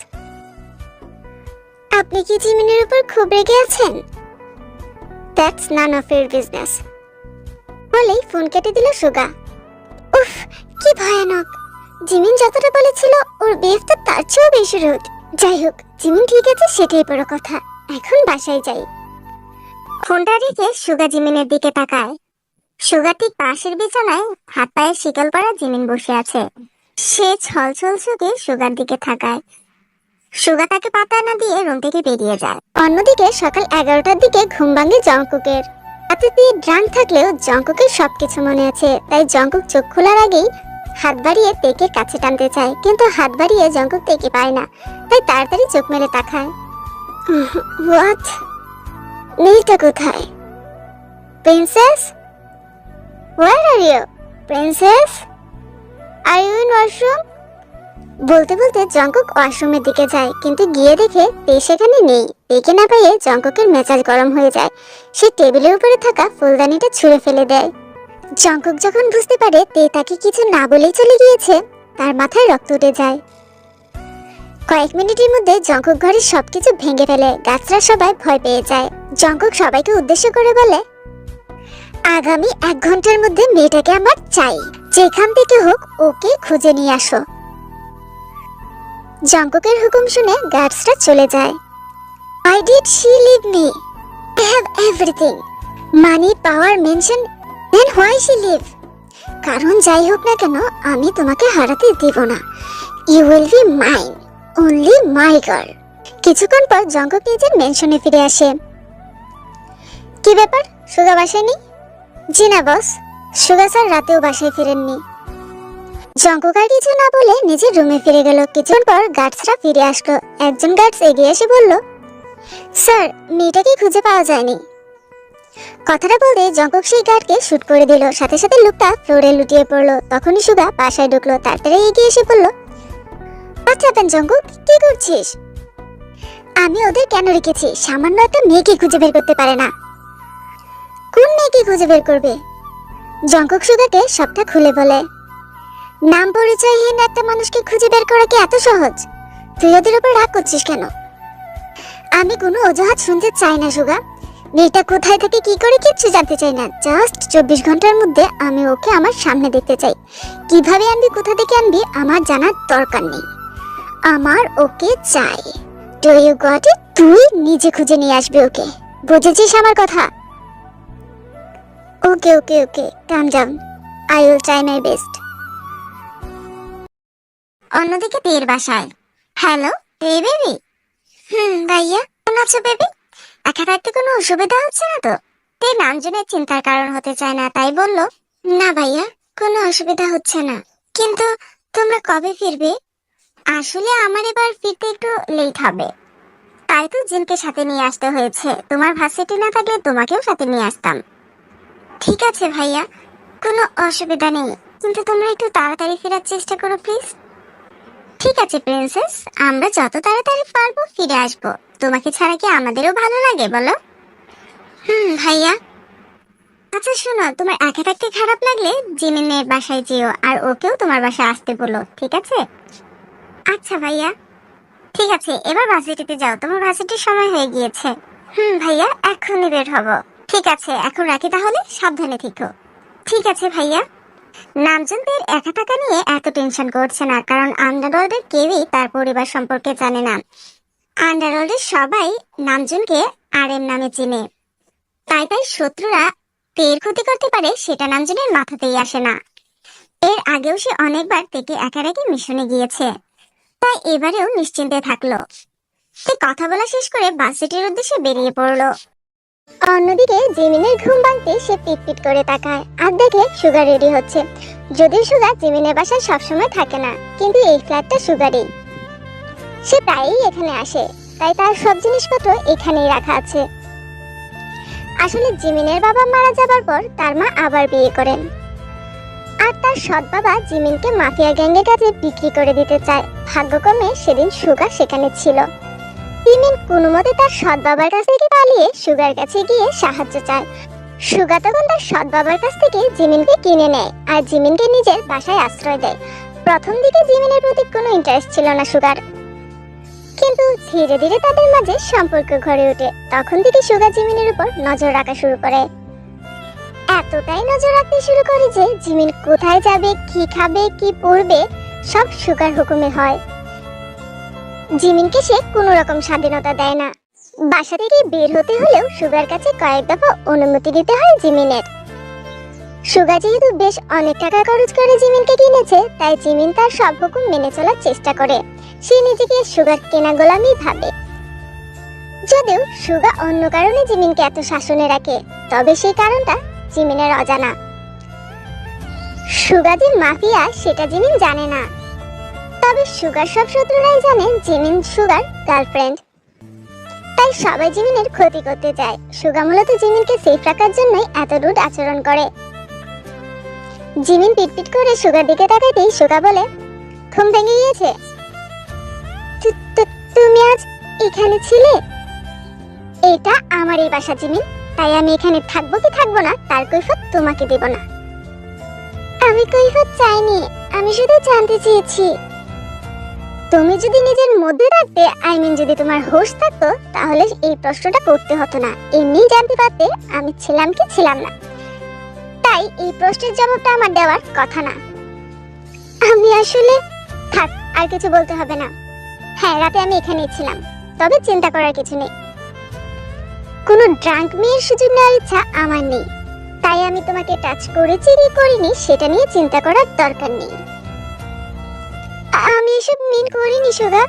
আপনি কি জিমিনের উপর খুব রেগে আছেন? That's none of your business বলেই ফোন কেটে দিল সুগা। উফ, কি ভয়ানক। জিমিন যতটা বলেছিল ওর বিহেভ তো তার চেয়েও বেশি রুড। যাই হোক, জিমিন ঠিক আছে সেটাই বড় কথা। এখন বাসায় যাই। ফোনটা রেখে সুগা জিমিনের দিকে তাকায়। সুগা ঠিক পাশের বিছানায় হাত পায়ে শিকল পরা জিমিন বসে আছে। সে ছলছল চোখে সুগার দিকে তাকায়। সুগা তাকে পাতা না দিয়ে রুম থেকে বেরিয়ে যায়। অন্যদিকে সকাল 11টার দিকে ঘুম ভাঙে জঙ্কুকের। রাতে দিয়ে ড্রাঙ্ক থাকলেও জঙ্কুকের সবকিছু মনে আছে। তাই জঙ্কুক চোখ খোলার আগেই হাত বাড়িয়ে তেকে কাছে টানতে চায়, কিন্তু হাত বাড়িয়ে জঙ্কুক তেকে পায় না। তাই তাড়াতাড়ি চোখ মেলে তাকায়। হোয়াট? মেয়েটা কোথায়? Princess? Where are you? Princess, are you in washroom? বলতে বলতে জঙ্কুক ওয়াশরুমের দিকে যায়, কিন্তু গিয়ে দেখে তে সেখানে নেই। তেকে না পেয়ে জঙ্কুকের মেজাজ গরম হয়ে যায়। সে টেবিলের উপরে থাকা ফুলদানিটা ছুঁড়ে ফেলে দেয়। জঙ্কুক যখন বুঝতে পারে তে তাকে কিছু না বলেই চলে গিয়েছে, তার মাথায় রক্ত উঠে যায়। কয়েক মিনিটের মধ্যে জঙ্কুক ঘরের সবকিছু ভেঙে ফেলে। গাছরা সবাই ভয় পেয়ে যায়। জঙ্কুক সবাইকে উদ্দেশ্য করে বলে, আগামী 1 ঘন্টার মধ্যে মেয়েটাকে আমার চাই। যেখান থেকে হোক ওকে খুঁজে নিয়ে আসো। জঙ্কুকের হুকুম শুনে গার্ডসরা চলে যায়। Why did she leave me? I have everything. Money, power, mention. Then why she leave? কারণ যাই হোক না কেন, আমি তোমাকে হারাতে দেব না। You will be mine. Only my girl. কিছুক্ষণ পর জঙ্কুক নিজের মেনশনে ফিরে আসে। কি ব্যাপার, সুগা বাসায় নেই? জি না বস, সুগা স্যার রাতেও বাসায় ফিরেননি। জঙ্কুক আর কিছু না বলে নিজের রুমে ফিরে গেল। কিছুক্ষণ পর গার্ডসরা ফিরে আসলো। একজন গার্ডস এগিয়ে এসে বলল, স্যার, মেয়েটাকে খুঁজে পাওয়া যায়নি। কথাটা বলতে জঙ্কুক সেই গার্ডকে শুট করে দিল। সাথে সাথে লোকটা ফ্লোরে লুটিয়ে পড়লো। তখনই সুগা বাসায় ঢুকলো। তাড়াতাড়ি এগিয়ে এসে বলল, আচ্ছা জঙ্কুক, কি করছিস? আমি ওদের কেন রেখেছি? সামান্য একটা মেয়েকে খুঁজে বের করতে পারে না। কোন মেয়েকে খুঁজে বের করবে? জঙ্কুক সুগাকে সবটা খুলে বলে। নাম পরিচয়হীন একটা মানুষকে খুঁজে বের করা কি এত সহজ? তুই ওদের উপর রাগ করছিস কেন? আমি কোনো অজুহাত শুনতে চাই না সুগা। মেয়েটা কোথায় থেকে কি করে কিচ্ছু জানতে চাই না। জাস্ট 24 ঘন্টার মধ্যে আমি ওকে আমার সামনে দেখতে চাই। কিভাবে আনবি, কোথা থেকে আনবি আমার জানার দরকার নেই। আমার ওকে চাই। Do you got it? তুই নিজে খুঁজে নিয়ে আসবি ওকে, বুঝেছিস আমার কথা? Okay okay okay, calm down. I will try my best. অন্যদিকে তের বাসায়। হ্যালো তে বেবি। ভাইয়া কেমন আছো বেবি? একা থাকতে কোনো অসুবিধা হচ্ছে না তো? তে নামজনের চিন্তার কারণ হতে চায় না, তাই বলল, না ভাইয়া কোনো অসুবিধা হচ্ছে না। কিন্তু তোমরা কবে ফিরবে? আসলে আমার এবার ফিরতে একটু লেট হবে, তাই তো জিনকে সাথে নিয়ে আসতে হয়েছে। তোমার ভার্সিটি না থাকলে তোমাকেও সাথে নিয়ে আসতাম। ঠিক আছে ভাইয়া, কোনো অসুবিধা নেই, কিন্তু তোমরা একটু তাড়াতাড়ি ফেরার চেষ্টা করো প্লিজ। ঠিক আছে প্রিন্সেস, আমরা যত তাড়াতাড়ি পারবো ফিরে আসবো। তোমাকে ছাড়া কি আমাদেরও ভালো লাগে বলো? ভাইয়া। আচ্ছা শোনো, তোমার একা থাকতে খারাপ লাগলে জিমিনের বাসায় যেও, আর ওকেও তোমার বাসায় আসতে বলো, ঠিক আছে? আচ্ছা ভাইয়া। ঠিক আছে, এবার ভার্সিটিতে যাও, তোমার ভার্সিটির সময় হয়ে গিয়েছে। ভাইয়া, এখনই বের হব। ঠিক আছে, এখন রাখি তাহলে, সাবধানে থেকো। ঠিক আছে ভাইয়া। নামজনদের একা টাকা নিয়ে এত টেনশন করছে না, কারণ আন্ডারওয়ার্ল্ডের কেউই তার পরিবার সম্পর্কে জানে না। আন্ডারওয়ার্ল্ডের সবাই নামজনকে আরএম নামে চিনে, তাই শত্রুরা তের ক্ষতি করতে পারে সেটা নামজনের মাথাতেই আসে না। এর আগেও সে অনেকবার তেকে একা রেখে মিশনে গিয়েছে, তাই এবারেও নিশ্চিন্তে থাকলো। তে কথা বলা শেষ করে ভার্সিটির উদ্দেশ্যে বেরিয়ে পড়লো। অন্যদিকে জিমিনের ঘুম ভাঙতে সে পিটপিট করে তাকায় আর দেখে সুগার রেডি হচ্ছে। যদিও সুগার জিমিনের বাসায় সবসময় থাকে না, কিন্তু এই ফ্ল্যাটটা সুগারই। সে প্রায়ই এখানে আসে, তাই তার সব জিনিসপত্র এখানেই রাখা আছে। আসলে জিমিনের বাবা মারা যাবার পর তার মা আবার বিয়ে করেন, আর তার সৎ বাবা জিমিনকে মাফিয়া গ্যাংয়ের কাছে বিক্রি করে দিতে চায়। ভাগ্যক্রমে সেদিন সুগা সেখানে ছিল। জিমিন কোনো মতে তার সৎ বাবার কাছ থেকে পালিয়ে সুগার কাছে গিয়ে সাহায্য চায়। সুগা তখন তার সৎ বাবার কাছ থেকে জিমিনকে কিনে নেয় আর জিমিনকে নিজের বাসায় আশ্রয় দেয়। প্রথম দিকে জিমিনের প্রতি কোনো ইন্টারেস্ট ছিল না সুগার, কিন্তু ধীরে ধীরে তাদের মাঝে সম্পর্ক গড়ে ওঠে। তখন থেকে সুগা জিমিনের উপর নজর রাখা শুরু করে। এতটাই নজর রাখতে শুরু করে যে জিমিন কোথায় যাবে, কি খাবে, কি পরবে সব সুগার হুকুমে হয়। জিমিনকে সে কোনো রকম স্বাধীনতা দেয় না। বাসা থেকে বের হতে হলেও সুগার কাছে কয়েক দফা অনুমতি দিতে হয় জিমিনের। সুগা যেহেতু বেশ অনেক টাকা খরচ করে জিমিনকে কিনেছে, তাই জিমিন তার সব হুকুম মেনে চলার চেষ্টা করে। সে নিজেকে সুগার কেনা গোলামি ভাবে। যদিও সুগা অন্য কারণে জিমিনকে এত শাসনে রাখে, তবে সেই কারণটা জিমিনের অজানা। সুগা যে মাফিয়া সেটা জিমিন জানে না, তবে সুগার সব শত্রুরাই জানে জিমিন সুগার গার্লফ্রেন্ড, তাই সবাই জিমিনের ক্ষতি করতে চায়। সুগা মূলত জিমিনকে সেফ রাখার জন্যই এত রুড আচরণ করে। জিমিন পিটপিট করে সুগার দিকে তাকাতেই সুগা বলে, ঘুম ভেঙে গিয়েছে? তুমি আজ এখানে ছিলে? এটা আমারই বাসা জিমিন, তাই আমি এখানে থাকবো কি থাকবো না তার কৈফিয়ত তোমাকে দেব না। আমি কৈফিয়ত চাইনি, আমি শুধু জানতে চেয়েছি। তুমি যদি নিজের মধ্যে থাকতে, যদি তোমার হোশ থাকতো, তাহলে এই প্রশ্নটা করতে হতো না। এমনি জানতে পারতে আমি ছিলাম কি ছিলাম না। তাই এই প্রশ্নের জবাবটা আমার দেওয়ার কথা না। আমি আসলে থাক, আর কিছু বলতে হবে না। হ্যাঁ, রাতে আমি এখানেই ছিলাম, তবে চিন্তা করার কিছু নেই। কোনো ড্রাঙ্ক মেয়ের সুযোগ নেওয়ার ইচ্ছা আমার নেই, তাই আমি তোমাকে টাচ করেছি কি করিনি সেটা নিয়ে চিন্তা করার দরকার নেই। আমি এসব মিন করিনি সুগা।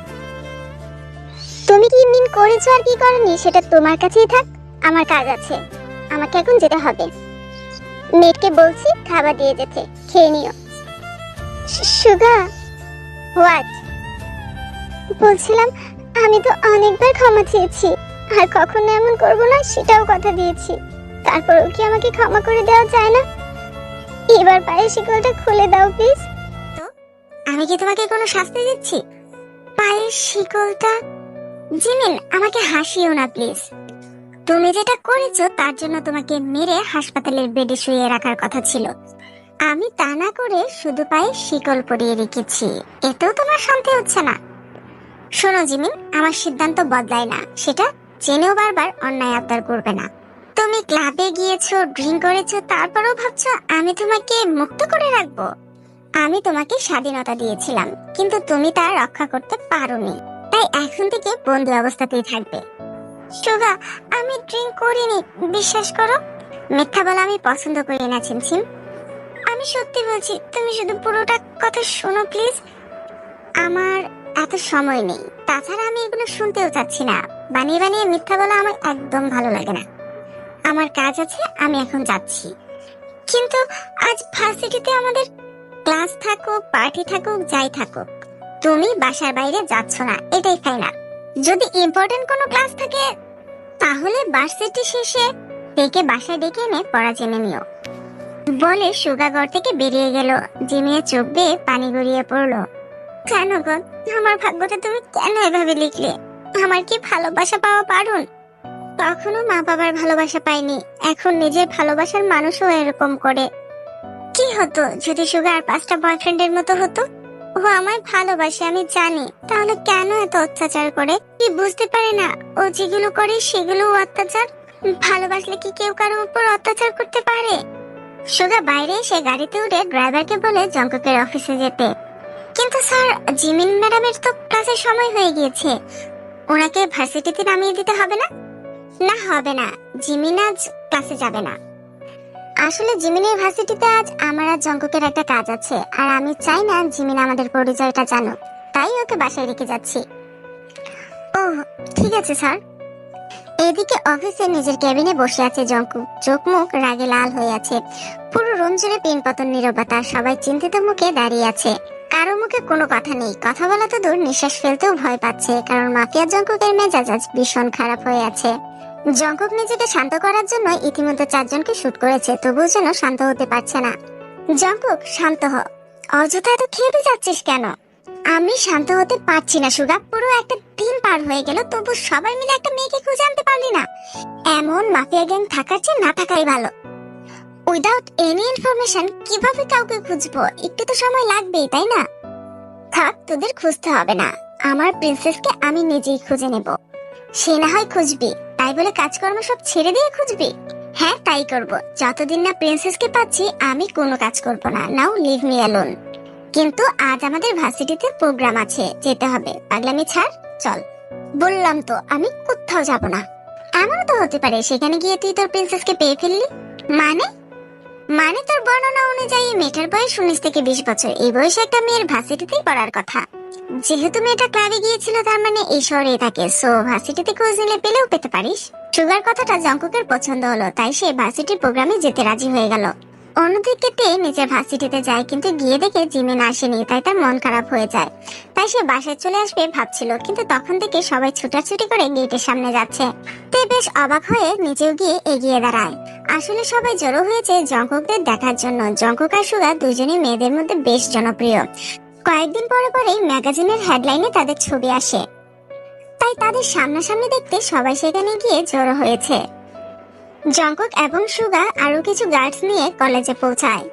তুমি কি মিন করেছো আর কি করনি সেটা তোমার কাছেই থাক। আমার কাজ আছে, আমাকে এখন যেতে হবে। মেয়েকে বলছি খাবার দিয়ে যেতে, খেয়ে নিও। সুগা। হোয়াট? বলছিলাম আমি তো অনেকবার ক্ষমা চেয়েছি, আর কখনো এমন করব না সেটাও কথা দিয়েছি। তারপরেও কি আমাকে ক্ষমা করে দেওয়া যায় না? এবার পায়ের শিকলটা খুলে দাও প্লিজ। তো আমি কি তোমাকে কোনো শাস্তি দিচ্ছি? পায়ের শিকলটা। জিমিন, আমাকে হাসিও না প্লিজ। তুমি যেটা করেছো তার জন্য তোমাকে মেরে হাসপাতালের বেডে শুয়ে রাখার কথা ছিল। আমি তা না করে শুধু পায়ে শিকল পরিয়ে রেখেছি, এতেও তোমার শান্তি হচ্ছে না। শোনো জিমিন, আমার সিদ্ধান্ত বদলায় না, সেটা জেনেও বারবার অন্যায় আবদার করবে না। তুমি ক্লাবে গিয়েছো, ড্রিঙ্ক করেছো, তারপরেও ভাবছো আমি তোমাকে মুক্ত করে রাখবো। আমি তোমাকে স্বাধীনতা দিয়েছিলাম, কিন্তু তুমি তা রক্ষা করতে পারোনি, তাই এখন থেকে বন্দি অবস্থাতেই থাকবে। সুগা, আমি ড্রিঙ্ক করিনি, বিশ্বাস করো। মিথ্যা বলা আমি পছন্দ করি না ছিমছিম। আমি সত্যি বলছি, তুমি শুধু পুরোটা কথা শোনো প্লিজ। আমার এত সময় নেই, তাছাড়া আমি এগুলো শুনতেও চাচ্ছি না। বানিয়ে বানিয়ে মিথ্যা বলা আমার একদম ভালো লাগে না। আমার কাজ আছে, আমি এখন যাচ্ছি। কিন্তু আজ ভার্সিটিতে আমাদের ক্লাস থাকুক, পার্টি থাকুক, যাই থাকুক, তুমি বাসার বাইরে যাচ্ছ না, এটাই ফাইনাল। যদি ইম্পর্টেন্ট কোনো ক্লাস থাকে তাহলে ভার্সিটি শেষে ডেকে বাসায় ডেকে এনে পড়া জেনে নিও। বলে সুগা ঘর থেকে বেরিয়ে গেল। জিমিয়ে চোখ বেয়ে পানি গড়িয়ে পড়লো। কেন গো, আমার ভাগ্যটা তুমি কেন এভাবে লিখলে? আমার কি ভালোবাসা পাওয়া পারুন? তখনও মা বাবার ভালোবাসা পাইনি, এখন নিজের ভালোবাসার মানুষও এরকম করে। কি হতো যদি সুগা আর 5টা বয়ফ্রেন্ডের মতো হতো? ও আমায় ভালোবাসে আমি জানি, তাহলে কেন এত অত্যাচার করে? কি বুঝতে পারে না ও যেগুলো করে সেগুলো অত্যাচার? ভালোবাসলে কি কেউ কারোর উপর অত্যাচার করতে পারে? সুগা বাইরে এসে গাড়িতে উঠে ড্রাইভারকে বলে জঙ্কুকের অফিসে যেতে। কিন্তু স্যার, জিমিন ম্যাডামের তো ক্লাসের সময় হয়ে গিয়েছে, ওনাকে ভার্সিটিতে নামিয়ে দিতে হবে না? না, হবে না, জিমিন আজ ক্লাসে যাবে না। আসলে জিমিনের ভার্সিটিতে আজ আমার আর জঙ্কুকের একটা কাজ আছে, আর আমি চাই না জিমিন আমাদের পরিচয়টা জানুক, তাই ওকে বাসায় রেখে যাচ্ছি। ও ঠিক আছে স্যার। এদিকে অফিসে নিজের কেবিনে বসে আছে জঙ্কুক, চোখ মুখ রাগে লাল হয়ে আছে। পুরো রুম জুড়ে পিনপতন নীরবতা, সবাই চিন্তিত মুখে দাঁড়িয়ে আছে। কারো মুখে কোনো কথা নেই, কথা বলা তো দূর, নিঃশ্বাস ফেলতেও ভয় পাচ্ছে, কারণ মাফিয়া জঙ্কুকের মেজাজ আজ ভীষণ খারাপ হয়ে আছে। জঙ্কুক নিজেকে শান্ত করার জন্য ইতিমধ্যে 4 জনকে শুট করেছে, তবুও যেন শান্ত হতে পারছে না। জঙ্কুক, শান্ত হ, অযথা এত খেপে যাচ্ছিস কেন? আমি শান্ত হতে পারছি না সুগা, পুরো একটা দিন পার হয়ে গেল, তবু সবাই মিলে একটা মেয়েকে খুঁজে আনতে পারলি না। এমন মাফিয়া গ্যাং থাকার চেয়ে না থাকাই ভালো। উইদাউট এনি ইনফরমেশন কিভাবে কাউকে খুঁজবো? একটু তো সময় লাগবেই, তাই না? থাক, তোদের খুঁজতে হবে না, আমার প্রিন্সেসকে আমি নিজেই খুঁজে নেব। সে না হয় খুঁজবি, তাই বলে কাজকর্ম সব ছেড়ে দিয়ে খুঁজবি? হ্যাঁ, তাই করব। যতদিন না প্রিন্সেসকে পাচ্ছি আমি কোনো কাজ করব না। নাও লিভ মি অ্যালোন। কিন্তু আজ আমাদের ভার্সিটিতে প্রোগ্রাম আছে, যেতে হবে। পাগলামি ছাড়, চল। বললাম তো আমি কোথাও যাব না। এমনও তো হতে পারে সেখানে গিয়ে তুই তোর প্রিন্সেসকে পেয়ে ফেললি। মানে তোর বর্ণনা অনুযায়ী মেয়েটার বয়স 19 থেকে 20 বছর। এই বয়সে একটা মেয়ের ভার্সিটিতেই পড়ার কথা। যেহেতু মেয়েটা ক্লাবে গিয়েছিল, তার মানে এই শহরেই থাকে, সো ভার্সিটিতে খোঁজ নিলে পেলেও পেতে পারিস। সুগার কথাটা জঙ্কুকের পছন্দ হলো, তাই সে ভার্সিটির প্রোগ্রামে যেতে রাজি হয়ে গেল। অন্যদিকে তে নিজের ভার্সিটিতে যায়, কিন্তু গিয়ে দেখে জিমিন আসেনি, তাই তার মন খারাপ হয়ে যায়। তাই সে বাসায় চলে আসবে ভাবছিল, কিন্তু তখন থেকে সবাই ছুটাছুটি করে গেটের সামনে যাচ্ছে। তে বেশ অবাক হয়ে নিচেও গিয়ে এগিয়ে দাঁড়ায়। আসলে সবাই জড়ো হয়েছে জঙ্কুকদের দেখার জন্য। জঙ্কুক আর সুগা দুজনেই মেয়েদের মধ্যে বেশ জনপ্রিয়। কয়েকদিন পরে পরেই ম্যাগাজিনের হেডলাইনে তাদের ছবি আসে, তাই তাদের সামনাসামনি দেখতে সবাই সেখানে গিয়ে জড়ো হয়েছে। জঙ্কুক এবং সুগা আরো কিছু গার্ডস নিয়ে কলেজে পৌঁছায়।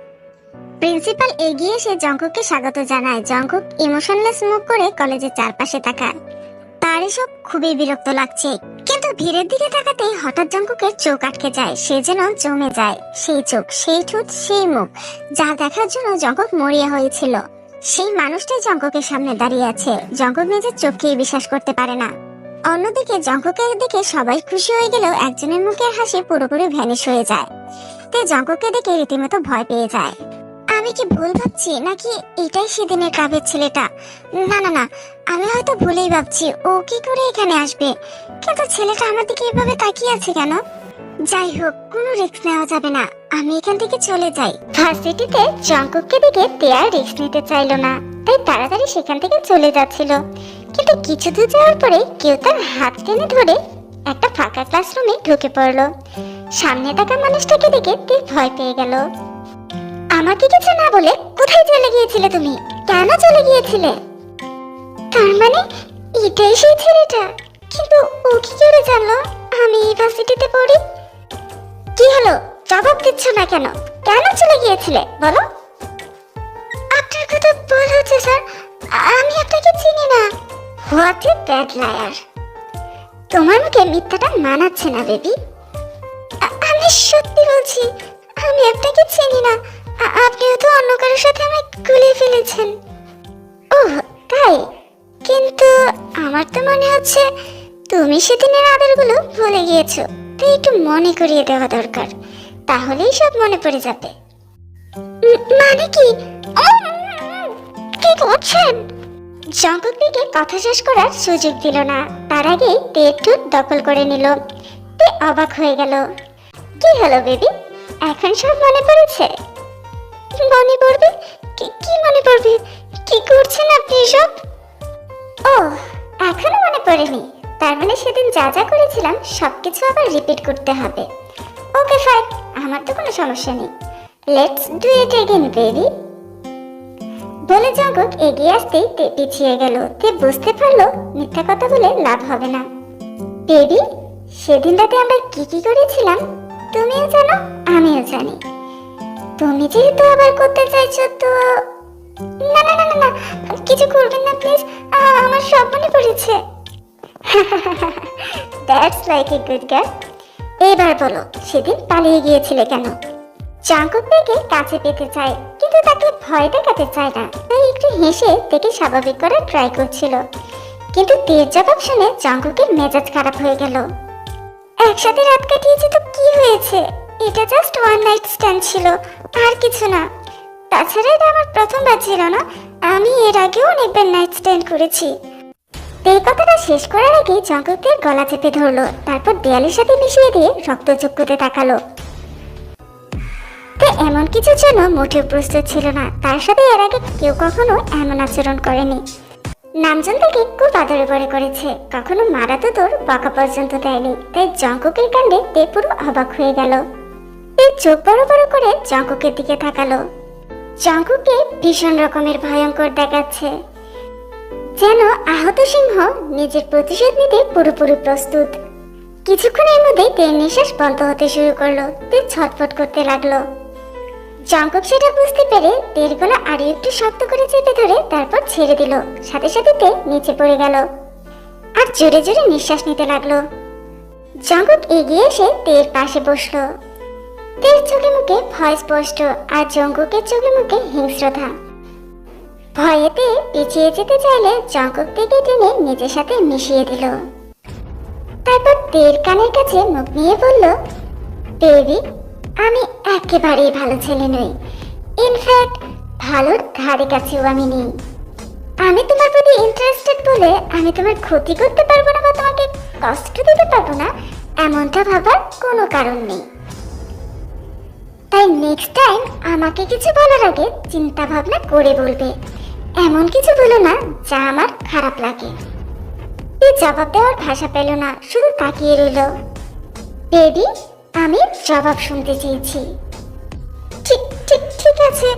প্রিন্সিপাল এগিয়ে এসে জঙ্কুককে স্বাগত জানায়। জঙ্কুক ইমোশনলেস মুখ করে কলেজের চারপাশে তাকায়। তার এসব খুবই বিরক্ত লাগছে, কিন্তু ভিড়ের দিকে তাকাতেই হঠাৎ জঙ্কুকের চোখ আটকে যায়। সে যেন জমে যায়। সেই চোখ, সেই ঠোঁট, সেই মুখ, যা দেখার জন্য জঙ্কুক মরিয়া হয়েছিল, সেই মানুষটাই জঙ্কুকের সামনে দাঁড়িয়ে আছে। জঙ্কুক নিজের চোখকেই বিশ্বাস করতে পারে না। অন্যদিকে জঙ্কুকের দিকে সবাই খুশি হয়ে গেলেও একজনের মুখের হাসি পুরোপুরি ভ্যানিশ হয়ে যায়। তে জঙ্কুককে দেখে রীতিমতো ভয় পেয়ে যায়। আমি কি ভুল ভাবছি, নাকি এটাই সেদিনের ক্লাবের ছেলেটা? না না না, আমি হয়তো ভুলেই ভাবছি। ও কি করে এখানে আসবে? কিন্তু ছেলেটা আমার দিকে এভাবে তাকিয়ে আছে কেন? যাই হোক, কোনো রিস্ক নেওয়া যাবে না, আমি এখান থেকে চলে যাই। ভার্সিটিতে জঙ্কুককে দেখে তে আর রিস্ক নিতে চাইলো না, তাই তাড়াতাড়ি সেখান থেকে চলে যাচ্ছিল। কিন্তু কিছু দূর যাওয়ার পরে কেউ তার হাত টেনে ধরে একটা ফাঁকা ক্লাসরুমে ঢুকে পড়লো। সামনে থাকা মানুষটাকে দেখে তে ভয় পেয়ে গেল। আমাকে কিছু না বলে কোথায় চলে গিয়েছিলে তুমি? কেন চলে গিয়েছিলে? তার মানে এটাই সেই ছেলেটা? কিন্তু ও কি করে জানলো আমি ইউনিভার্সিটিতে পড়ি? কি হলো, জবাব দিচ্ছ না কেন? কেন চলে গিয়েছিলে বলো? আপনার কথা ভুল হচ্ছে স্যার, আমি আপনাকে চিনি না। What a bad liar! তোমার মুখে মিথ্যাটা মানাচ্ছে না বেবি। আমি সত্যি বলছি, আমি আপনাকে চিনি না। আপনিও তো অন্য কারোর সাথে আমায় গুলিয়ে ফেলেছেন। ওহ তাই? কিন্তু আমার তো মনে হচ্ছে তুমি সেদিনের আদরগুলো ভুলে গিয়েছো। তাই একটু মনে করিয়ে দেওয়া দরকার, তাহলেই সব মনে পড়ে যাবে। মানে কি? কি করছেন? জঙ্কুক থেকে কথা শেষ করার সুযোগ দিল না, তার আগেই তের ঠোঁট দখল করে নিল। তে অবাক হয়ে গেল। কি হলো বেবি, এখন সব মনে পড়েছে? মনে পড়বে? কি মনে পড়বে? কি করছেন আপনি সব? ও, এখনো মনে পড়েনি? তার মানে সেদিন যা যা করেছিলাম সবকিছু আবার রিপিট করতে হবে। ওকে ফাইন, আমার তো কোনো সমস্যা নেই। Let's do it again baby. বলে জঙ্কুক এগিয়ে আসতেই তে পিছিয়ে গেল। তে বুঝতে পারলো মিথ্যা কথা বলে লাভ হবে না। বেবি, সেদিন রাতে আমরা কি কি করেছিলাম তুমিও জানো, আমিও জানি। তুমি যেহেতু আবার করতে চাইছো তো না না না না না, কিছু করবেন না প্লিজ, আমার সব মনে পড়েছে। That's like a good girl. এবার বলো, সেদিন পালিয়ে গিয়েছিলে কেন? জঙ্কুক তাকে কাছে পেতে চায়, কিন্তু তাকে ভয় দেখাতে চায় না, তাই একটু হেসে তাকে স্বাভাবিক করার ট্রাই করছিল। কিন্তু তের জবাব শুনে জঙ্কুকের মেজাজ খারাপ হয়ে গেল। একসাথে রাত কাটিয়েছি তো কি হয়েছে? এটা জাস্ট ওয়ান নাইট স্ট্যান্ড ছিল, আর কিছু না। তাছাড়া এটা আমার প্রথমবার ছিল না, আমি এর আগেও অনেকবার নাইট স্ট্যান্ড করেছি। এই কথাটা শেষ করার আগে জঙ্কুকের গলা চেপে ধরলো, তারপর দেয়ালের সাথে মিশিয়ে দিয়ে রক্তচক্ষুতে তাকালো। তে এমন কিছুর জন্য মোটেও প্রস্তুত ছিল না, তার সাথে এর আগে কেউ কখনো এমন আচরণ করেনি। নামজন তাকে খুব আদরে করে করেছে, কখনো মারা তো তোর বকা পর্যন্ত দেয়নি। তাই জঙ্কুকের কাণ্ডে তে পুরো অবাক হয়ে গেল। তে চোখ বড় বড় করে জঙ্কুকের দিকে তাকালো। জঙ্কুককে ভীষণ রকমের ভয়ঙ্কর দেখাচ্ছে, যেন আহত সিংহ নিজের প্রতিশোধ নিতে পুরোপুরি প্রস্তুত। কিছুক্ষণের মধ্যেই তের নিঃশ্বাস বন্ধ হতে শুরু করলো। তে ছটফট করতে লাগলো। জঙ্কুক সেটা বুঝতে পেরে তের গলা আরো একটু শক্ত করে চেপে ধরে তারপর ছেড়ে দিল। সাথে সাথে তে নিচে পড়ে গেল আর জোরে জোরে নিঃশ্বাস নিতে লাগলো। জঙ্কুক এগিয়ে এসে তের পাশে বসলো। তের চোখে মুখে ভয় স্পষ্ট, আর জঙ্কুকের চোখে মুখে হিংস্রতা। ভয়েতে পিছিয়ে যেতে চাইলে জঙ্কুক থেকে টেনে নিজের সাথে মিশিয়ে দিল। তারপর তের কানের কাছে মুখ নিয়ে বলল, বেবি, আমি একেবারেই ভালো ছেলে নই। ইনফ্যাক্ট ভালোর ধারে কাছেও আমি নেই। আমি তোমার প্রতি ইন্টারেস্টেড বলে আমি তোমার ক্ষতি করতে পারবো না বা তোমাকে কষ্ট দিতে পারবো না, এমনটা ভাবার কোনো কারণ নেই। তাই নেক্সট টাইম আমাকে কিছু বলার আগে চিন্তা ভাবনা করে বলবে। এমন কিছু বলো না যা আমার খারাপ লাগে। এই জবাব দেওয়ার ভাষা পেল না, শুধু তাকিয়ে রইল। বেবি, আমি জবাব শুনতে চেয়েছি। ঠিক ঠিক ঠিক আছে,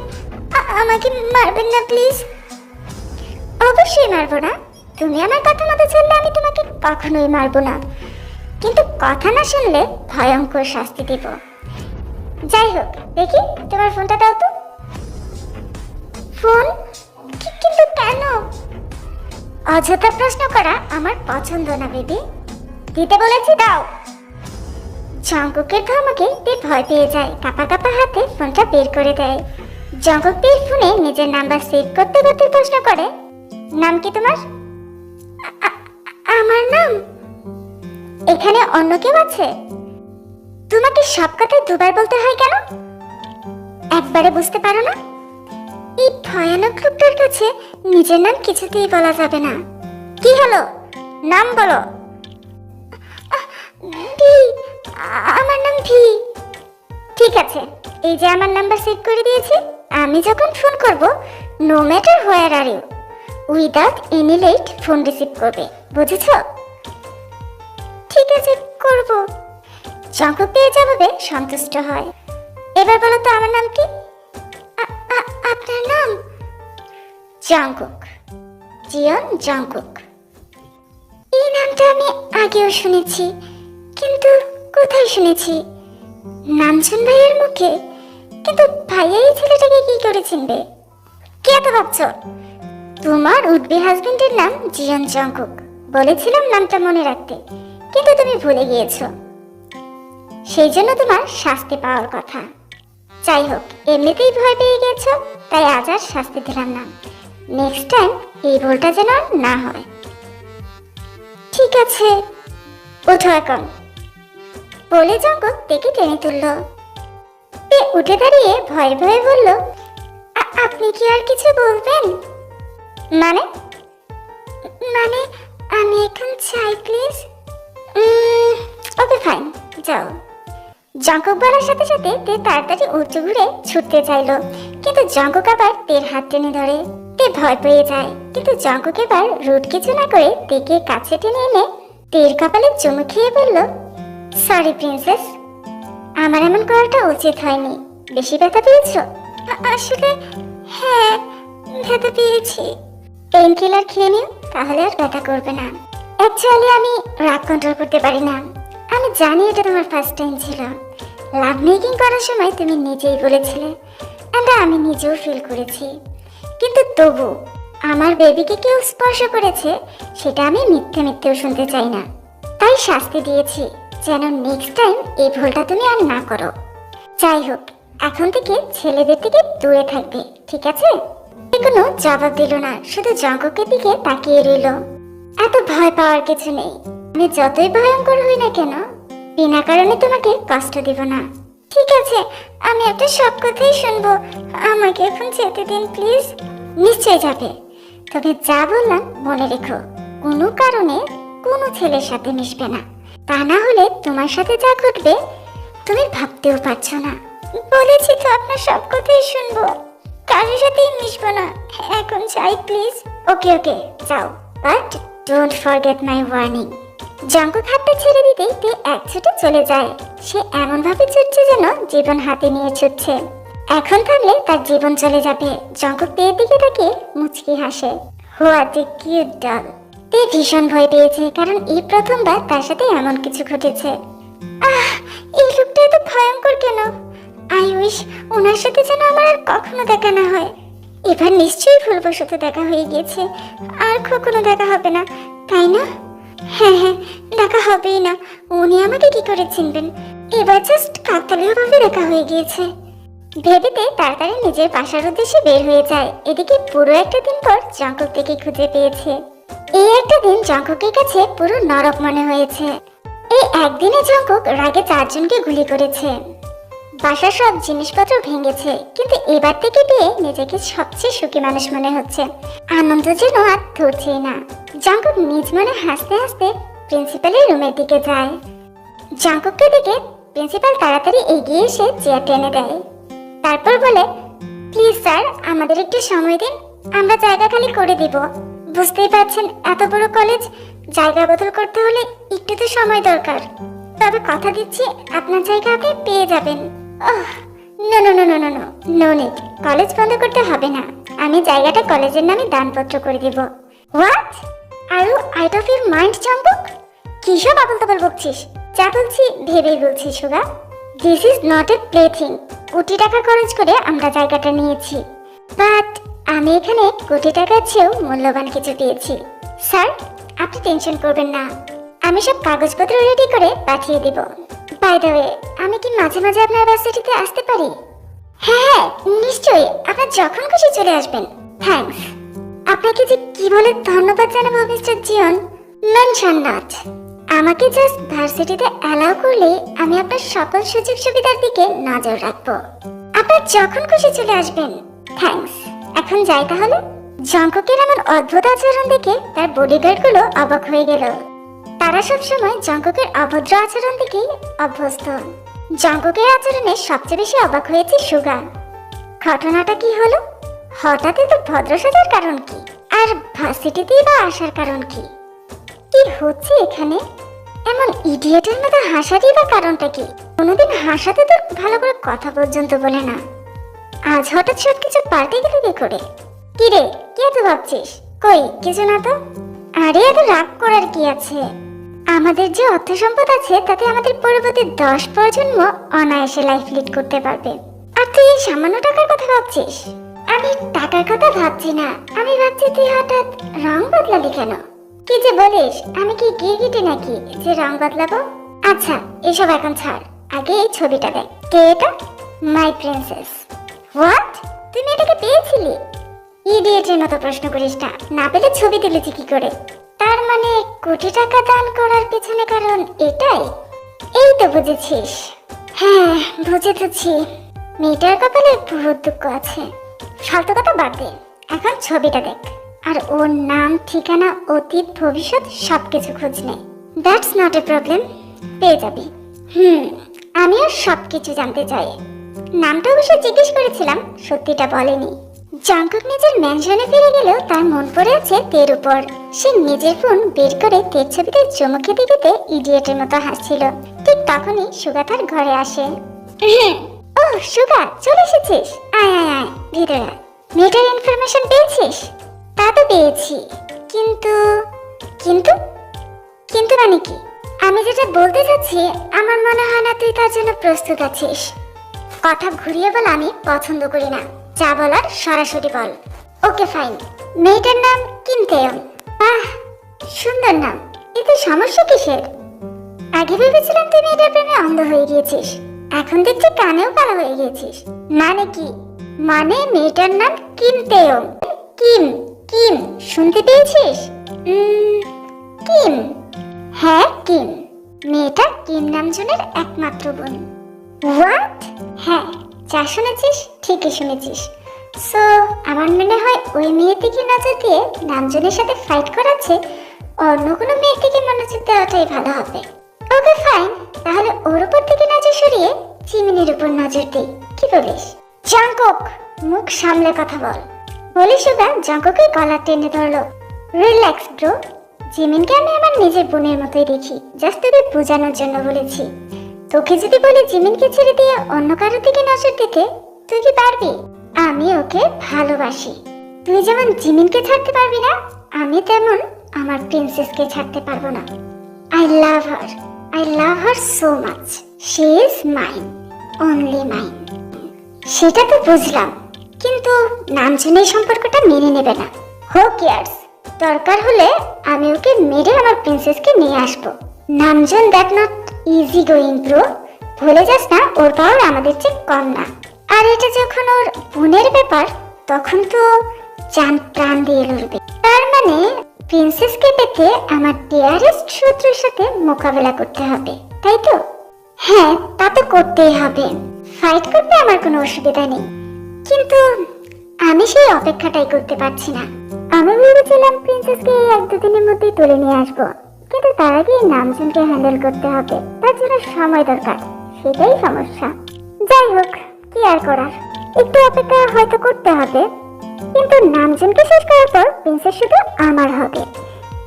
আমাকে মারবেন না প্লিজ। অবশ্যই মারবো না, তুমি আমার কথা মতো চললে আমি তোমাকে কখনোই মারবো না, কিন্তু কথা না শুনলে ভয়ঙ্কর শাস্তি দেব। যাই হোক, দেখি তোমার ফোনটা দাও তো। ফোন? কিন্তু কেন? অযথা প্রশ্ন করা আমার পছন্দ না বেবি, দিতে বলেছি দাও। জঙ্কুকের ধমকে তে ভয় পেয়ে যায়, কাপা কাপা হাতে ফোনটা বের করে দেয়। জঙ্কুক তের ফোনে নিজের নাম্বার সেভ করতে করতে প্রশ্ন করে, নাম কি তোমার? আমার নাম? এখানে অন্য কেউ আছে? তোমাকে সব কথা দুবার বলতে হয় কেন? একবারে বুঝতে পারো না? এই ভয়ানক লোকটার কাছে নিজের নাম কিছুতেই বলা যাবে না। কি হলো, নাম বলো। ভি, আমার নাম ভি। ঠিক আছে, এই যে আমার নাম্বার সেভ করে দিয়েছি, আমি যখন ফোন করব no matter where are you, without any late phone receive করবে, বুঝেছো? ঠিক আছে, করব। জঙ্কুক পেয়ে যাবে সন্তুষ্ট হয়। এবার বলো তো আমার নাম কি? আপনার নাম? জঙ্কুক। জিয়ন জংকুক। এই নামটা আমি আগেও শুনেছি, কিন্তু কোথায় শুনেছি? নামজুন ভাইয়ের মুখে, কিন্তু ভাইয়া এই ছেলেটাকে কি করে চিনবে? কে এত ভাবছো? তোমার উডবি হাজবেন্ডের নাম জিয়ন জংকুক। বলেছিলাম নামটা মনে রাখতে, কিন্তু তুমি ভুলে গিয়েছো। সেই জন্য তোমার শাস্তি পাওয়ার কথা। যাই হোক, এমনিতেই ভয় পেয়ে গেছো, তাই আজ আর শাস্তি দিলাম না। নেক্সট টাইম এই ভুলটা যেন আর না হয়। ঠিক আছে, ওঠো এখন, বলে জঙ্কুক তেকে টেনে তুলল। তে উঠে দাঁড়িয়ে ভয়ে ভয়ে বলল, আপনি কি আর কিছু বলবেন? মানে মানে আমি এখন চাই প্লিজ। ওকে ফাইন, যাও। জঙ্কুক বলার সাথে সাথে তে তাড়াতাড়ি উঁচু ঘুরে ছুটতে চাইলো, কিন্তু জঙ্কুক আবার তের হাত টেনে ধরে। তে ভয় পেয়ে যায়, কিন্তু জঙ্কুক এবার রুট কিছু না করে তেকে কাছে টেনে এনে তের কপালে চুমু খেয়ে বলল, সরি প্রিন্সেস, আমার এমন করাটা উচিত হয়নি। বেশি ব্যথা পেয়েছো? আসলে হ্যাঁ, ব্যথা পেয়েছি। পেইন কিলার খেয়ে নিও, তাহলে আর ব্যথা করবে না। অ্যাকচুয়ালি আমি রাগ কন্ট্রোল করতে পারি না। আমি জানি এটা তোমার ফার্স্ট টাইম ছিল। লাভ মেকিং করার সময় তুমি নিজেই বলেছিলে, এন্ড আমি নিজেও ফিল করেছি। কিন্তু তবু আমার বেবিকে কেউ স্পর্শ করেছে, সেটা আমি মিথ্যে মিথ্যেও শুনতে চাই না। তাই শাস্তি দিয়েছি, যেন নেক্সট টাইম এই ভুলটা তুমি আর না করো। যাই হোক, এখন থেকে ছেলেদের থেকে দূরে থাকবে, ঠিক আছে? কোনো জবাব দিল না, শুধু জঙ্কুকের দিকে তাকিয়ে রইল। এত ভয় পাওয়ার কিছু নেই। আমি যতই ভয়ঙ্কর হই না কেন, বিনা কারণে তোমাকে কষ্ট দিব না। ঠিক আছে, আমি একটা সব কথাই শুনবো। আমাকে এখন যেতে দিন প্লিজ। নিশ্চয় যাবে। তবে যা বললাম মনে রেখো, কোনো কারণে কোনো ছেলের সাথে মিশবে না। তা না হলে তোমার সাথে যা ঘটবে তুমি ভাবতেও পারছো না। বলেছি তো আপনার সব কথাই শুনবো, কারোর সাথেই মিশবো না। এখন চাই প্লিজ। ওকে ওকে, যাও, but don't forget my warning. Jungkook হাতটা ছেড়ে দিতেই তে এক ছুটে চলে যায়। সে এমন ভাবে ছুটছে যেন জীবন হাতে নিয়ে ছুটছে। এখন থাকলে তার জীবন চলে যাবে। জঙ্কুক তের দিকে তাকিয়ে মুচকি হাসে। What a cute doll. তে ভীষণ ভয় পেয়েছে, কারণ এই প্রথমবার তার সাথে এমন কিছু ঘটেছে। এই লোকটা এত ভয়ঙ্কর কেন? আই উইশ ওনার সাথে যেন আমার আর কখনো দেখা না হয়। এবার নিশ্চয়ই ভুলবশত দেখা হয়ে গিয়েছে, আর কখনো দেখা হবে না, তাই না? হ্যাঁ হ্যাঁ, দেখা হবেই না। উনি আমাকে কি করে চিনবেন? এবার জাস্ট কাকতালীয় ভাবে দেখা হয়ে গিয়েছে ভেবেতে তাড়াতাড়ি নিজের বাসার উদ্দেশ্যে বের হয়ে যায়। এদিকে পুরো একটা দিন পর জঙ্কুক থেকে খুঁজে পেয়েছে। এই একটা দিন জঙ্কুকের কাছে পুরো নরক মনে হয়েছে। এই একদিনে জঙ্কুক রাগে 4 জনকে গুলি করেছে, বাসার সব জিনিসপত্র ভেঙেছে, কিন্তু এবার থেকে পেয়ে নিজেকে সবচেয়ে সুখী মানুষ মনে হচ্ছে। আনন্দ যেন আর ধরছেই না। জঙ্কুক নিজ মনে হাসতে হাসতে প্রিন্সিপালের রুমের দিকে যায়। জঙ্কুককে দেখে প্রিন্সিপাল তাড়াতাড়ি এগিয়ে এসে চেয়ার টেনে দেয়। তারপর বলে, প্লিজ স্যার, আমাদের একটু সময় দিন, আমরা জায়গা খালি করে দিব। বুঝতেই পারছেন, এত বড় কলেজ, জায়গা বদল করতে হলে একটু তো সময় দরকার। তবে কথা দিচ্ছি, আপনার জায়গা আপনি পেয়ে যাবেন। No no no no no no no need. College বন্ধ করতে হবে না, আমি জায়গাটা কলেজের নামে দানপত্র করে দেব। What, are you out of your mind Jungkook? কি সব আবল তাবল বকছিস? যা বলছি ভেবেই বলছি Suga. This is not a play thing. Crore টাকা খরচ করে আমরা জায়গাটা নিয়েছি, বাট আমি এখানে কোটি টাকার চেয়েও মূল্যবান কিছু পেয়েছি। স্যার, আপনি টেনশন করবেন না, আমি সব কাগজপত্র রেডি করে পাঠিয়ে দিব। বাই দ্য ওয়ে, আমি কি মাঝে মাঝে আপনার ভার্সিটিতে আসতে পারি? হ্যাঁ নিশ্চয়ই, আপনার যখন খুশি চলে আসবেন। থ্যাঙ্কস। আপনাকে যে কি বলে ধন্যবাদ জানাবো মিস্টার জিয়ন। Mention not. আমাকে জাস্ট ভার্সিটিতে অ্যালাউ করলে আমি আপনার সকল সুযোগ সুবিধার দিকে নজর রাখবো। আপনার যখন খুশি চলে আসবেন। থ্যাঙ্কস। এখন যাই তাহলে। জঙ্কুকের এমন অদ্ভুত আচরণ দেখে তার বডিগার্ড গুলো অবাক হয়ে গেল। তারা সবসময় জঙ্কুকের অভদ্র আচরণ দেখেই অভ্যস্ত। জঙ্কুকের আচরণে সবচেয়ে বেশি অবাক হয়েছে সুগা। ঘটনাটা কি হলো? হঠাৎ এত ভদ্র সাজার কারণ কি? আর ভার্সিটিতেই বা আসার কারণ কি? কি হচ্ছে এখানে? এমন ইডিয়েটের মতো হাসারই বা কারণটা কি? কোনোদিন হাসাতে তো ভালো করে কথা পর্যন্ত বলে না, আজ হঠাৎ সবকিছু পাল্টে গেল কি করে? কি রে, কি এত ভাবছিস? কই কিছু না তো। আরে এত রাগ করার কি আছে? আমাদের যে অর্থ সম্পদ আছে তাতে আমাদের পরবর্তী 10 প্রজন্ম অনায়াসে লাইফ লিড করতে পারবে। আর তুই এই সামান্য টাকার কথা ভাবছিস? আমি টাকার কথা ভাবছি না, আমি ভাবছি তুই হঠাৎ রং বদলালি কেন? কি যে বলিস, আমি কি গিরগিটি নাকি যে রং বদলাবো? আচ্ছা এসব এখন ছাড়, আগে এই ছবিটা দেখ। কে এটা? My princess. হোয়াট? তুমি এটাকে পেয়েছিলি? ইডিয়েটের মতো প্রশ্ন করিস না, না পেলে ছবি তুলেছি কি করে? তার মানে কোটি টাকা দান করার পেছনে কারণ এটাই? এই তো বুঝেছিস। হ্যাঁ বুঝেছি, মেয়েটার কপালে বহুত দুঃখ আছে। ফালতু কথা বাদ দে, এখন ছবিটা দেখ আর ওর নাম ঠিকানা অতীত ভবিষ্যৎ সবকিছু খোঁজ নে। দ্যাটস নট এ প্রবলেম, পেয়ে যাবি। আমিও সবকিছু জানতে চাই। নামটা অবশ্য জিজ্ঞেস করেছিলাম, সত্যিটা বলেনি। জাংকুক নিজের ম্যানশনে ফিরে গেলেও তার মন পড়ে আছে তের উপর। সে নিজের ফোন বের করে তের ছবিতে চুমু খেতে খেতে ইডিয়েটের মতো হাসছিল। ঠিক তখনই সুগা তার ঘরে আসে। ওহ সুগা, চলে এসেছিস? আয় আয় আয়, ভিতরে আয়। মেয়েটার ইনফরমেশন পেয়েছিস? তা তো পেয়েছি, কিন্তু কিন্তু কিন্তু মানে কি? আমি যেটা বলতে চাচ্ছি, আমার মনে হয় না তুই তার জন্য প্রস্তুত আছিস। কথা ঘুরিয়ে বল আমি পছন্দ করি না, যা বলার সরাসরি বল। ওকে ফাইন, মেয়েটার নাম কিম তেয়ং। বাহ সুন্দর নাম, এতে সমস্যা কিসের? আগে ভেবেছিলাম তুই মেয়েটার প্রেমে অন্ধ হয়ে গিয়েছিস, এখন দেখছি কানেও কালা হয়ে গিয়েছিস। মানে কি? মানে মেয়েটার নাম কিম তেয়ং। কিম কিম শুনতে পেয়েছিস? কিম, হ্যাঁ কিম। মেয়েটা কিম নামজনের একমাত্র বোন। হোয়াট? হ্যাঁ যা শুনেছিস ঠিকই শুনেছিস। সো আমার মনে হয় ওই মেয়ের দিকে নজর দিয়ে নামজনের সাথে ফাইট করাচ্ছে অন্য কোনো মেয়ের দিকে মনোযোগ দেওয়াটাই ভালো হবে। ওকে ফাইন, তাহলে ওর উপর থেকে নজর সরিয়ে জিমিনের উপর নজর দিই, কি বলিস? জাংকুক, মুখ সামলে কথা বল। বলি সুগা জাংকুকের গলা টেনে ধরলো। রিল্যাক্স ব্রো, জিমিনকে আমি আমার নিজের বোনের মতোই দেখি, জাস্ট তোকে বোঝানোর জন্য বলেছি। তোকে যদি বলি জিমিনকে ছেড়ে দিয়ে অন্য কারোর দিকে নজর দিতে, তুই কি পারবি? আমি ওকে ভালোবাসি। তুই যেমন জিমিনকে ছাড়তে পারবি না, আমি তেমন আমার প্রিন্সেসকে ছাড়তে পারবো না। I love her so much. She is mine, only mine. সেটা তো বুঝলাম, কিন্তু নামজুন এই সম্পর্কটা মেনে নেবে না। হু কেয়ার্স, দরকার হলে আমি ওকে মেরে আমার প্রিন্সেসকে নিয়ে আসবো। Namjoon that not easy going bro, ভুলে যাস না ওর পাওয়ার আমাদের চেয়ে কম না। আর এটা যখন ওর বোনের ব্যাপার, তখন তো জান প্রাণ দিয়ে লড়বে। তার মানে প্রিন্সেসকে পেতে আমার ডিয়ারেস্ট শত্রুর সাথে মোকাবেলা করতে হবে, তাই তো? হ্যাঁ তা তো করতেই হবে, ফাইট করতে আমার কোনো অসুবিধা নেই, কিন্তু আমি সেই অপেক্ষাটাই করতে পারছি না। আমি ভেবেছিলাম প্রিন্সেসকে এই 1-2 দিনের মধ্যেই তুলে নিয়ে আসবো, কিন্তু তার আগে নামজুনকে হ্যান্ডেল করতে হবে, তার জন্য সময় দরকার, সেটাই সমস্যা। যাই হোক, কি আর করার, একটু অপেক্ষা হয়তো করতে হবে, কিন্তু নামজুনকে শেষ করার পর প্রিন্সেস শুধু আমার হবে।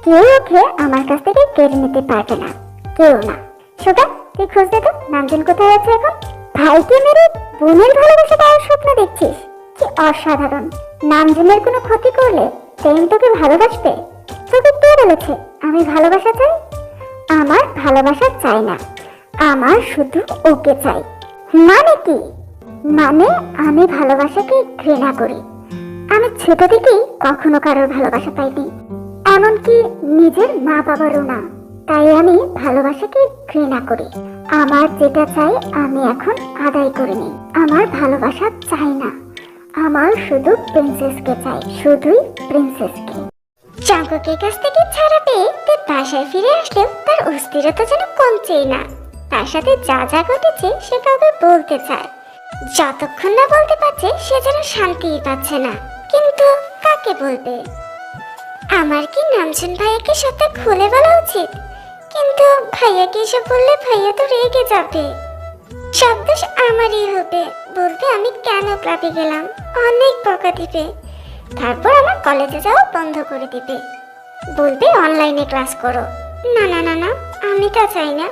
কেউ ওকে আমার কাছ থেকে কেড়ে নিতে পারবে না, কেউ না। সুগা, তুই খোঁজ দে তো নামজুন কোথায় আছে এখন। ভাইকে মেরে বোনের ভালোবাসা পাওয়ার স্বপ্ন দেখছিস? কি অসাধারণ! নামজুনের কোনো ক্ষতি করলে তেন তোকে ভালোবাসবে? তোকে কে বলেছে আমি ভালোবাসা চাই? আমার ভালোবাসা চাই না, আমার শুধু ওকে চাই। মানে কি? মানে আমি ভালোবাসাকে ঘৃণা করি। আমি ছোট থেকেই কখনো কারোর ভালোবাসা পাইনি, এমনকি নিজের মা বাবারও না। তাই আমি ভালোবাসাকে ঘৃণা করি। আমার যেটা চাই আমি এখন আদায় করে নিই। আমার ভালোবাসা চাই না, আমার শুধু প্রিন্সেসকে চাই, শুধুই প্রিন্সেসকে। জাংকুকের কাছ থেকে ছাড়া পেয়ে তার বাসায় ফিরে আসলেও তার অস্থিরতা যেন কমছেই না। তার সাথে যা যা ঘটেছে সে কাউকে বলতে চায়, যতক্ষণ না বলতে পারছে সে যেন শান্তিই পাচ্ছে না। কিন্তু কাকে বলবে? আমার কি নামজুন ভাইয়াকে সবটা খুলে বলা উচিত? কিন্তু ভাইয়াকে এসব বললে ভাইয়া তো রেগে যাবে, সব দোষ আমারই হবে। বলবে আমি কেন ক্লাবে গেলাম, অনেক বকা দিবে, তারপর আমার কলেজে যাওয়া বন্ধ করে দিবে, বলবে অনলাইনে ক্লাস করো। না না না না, আমি তা চাই না।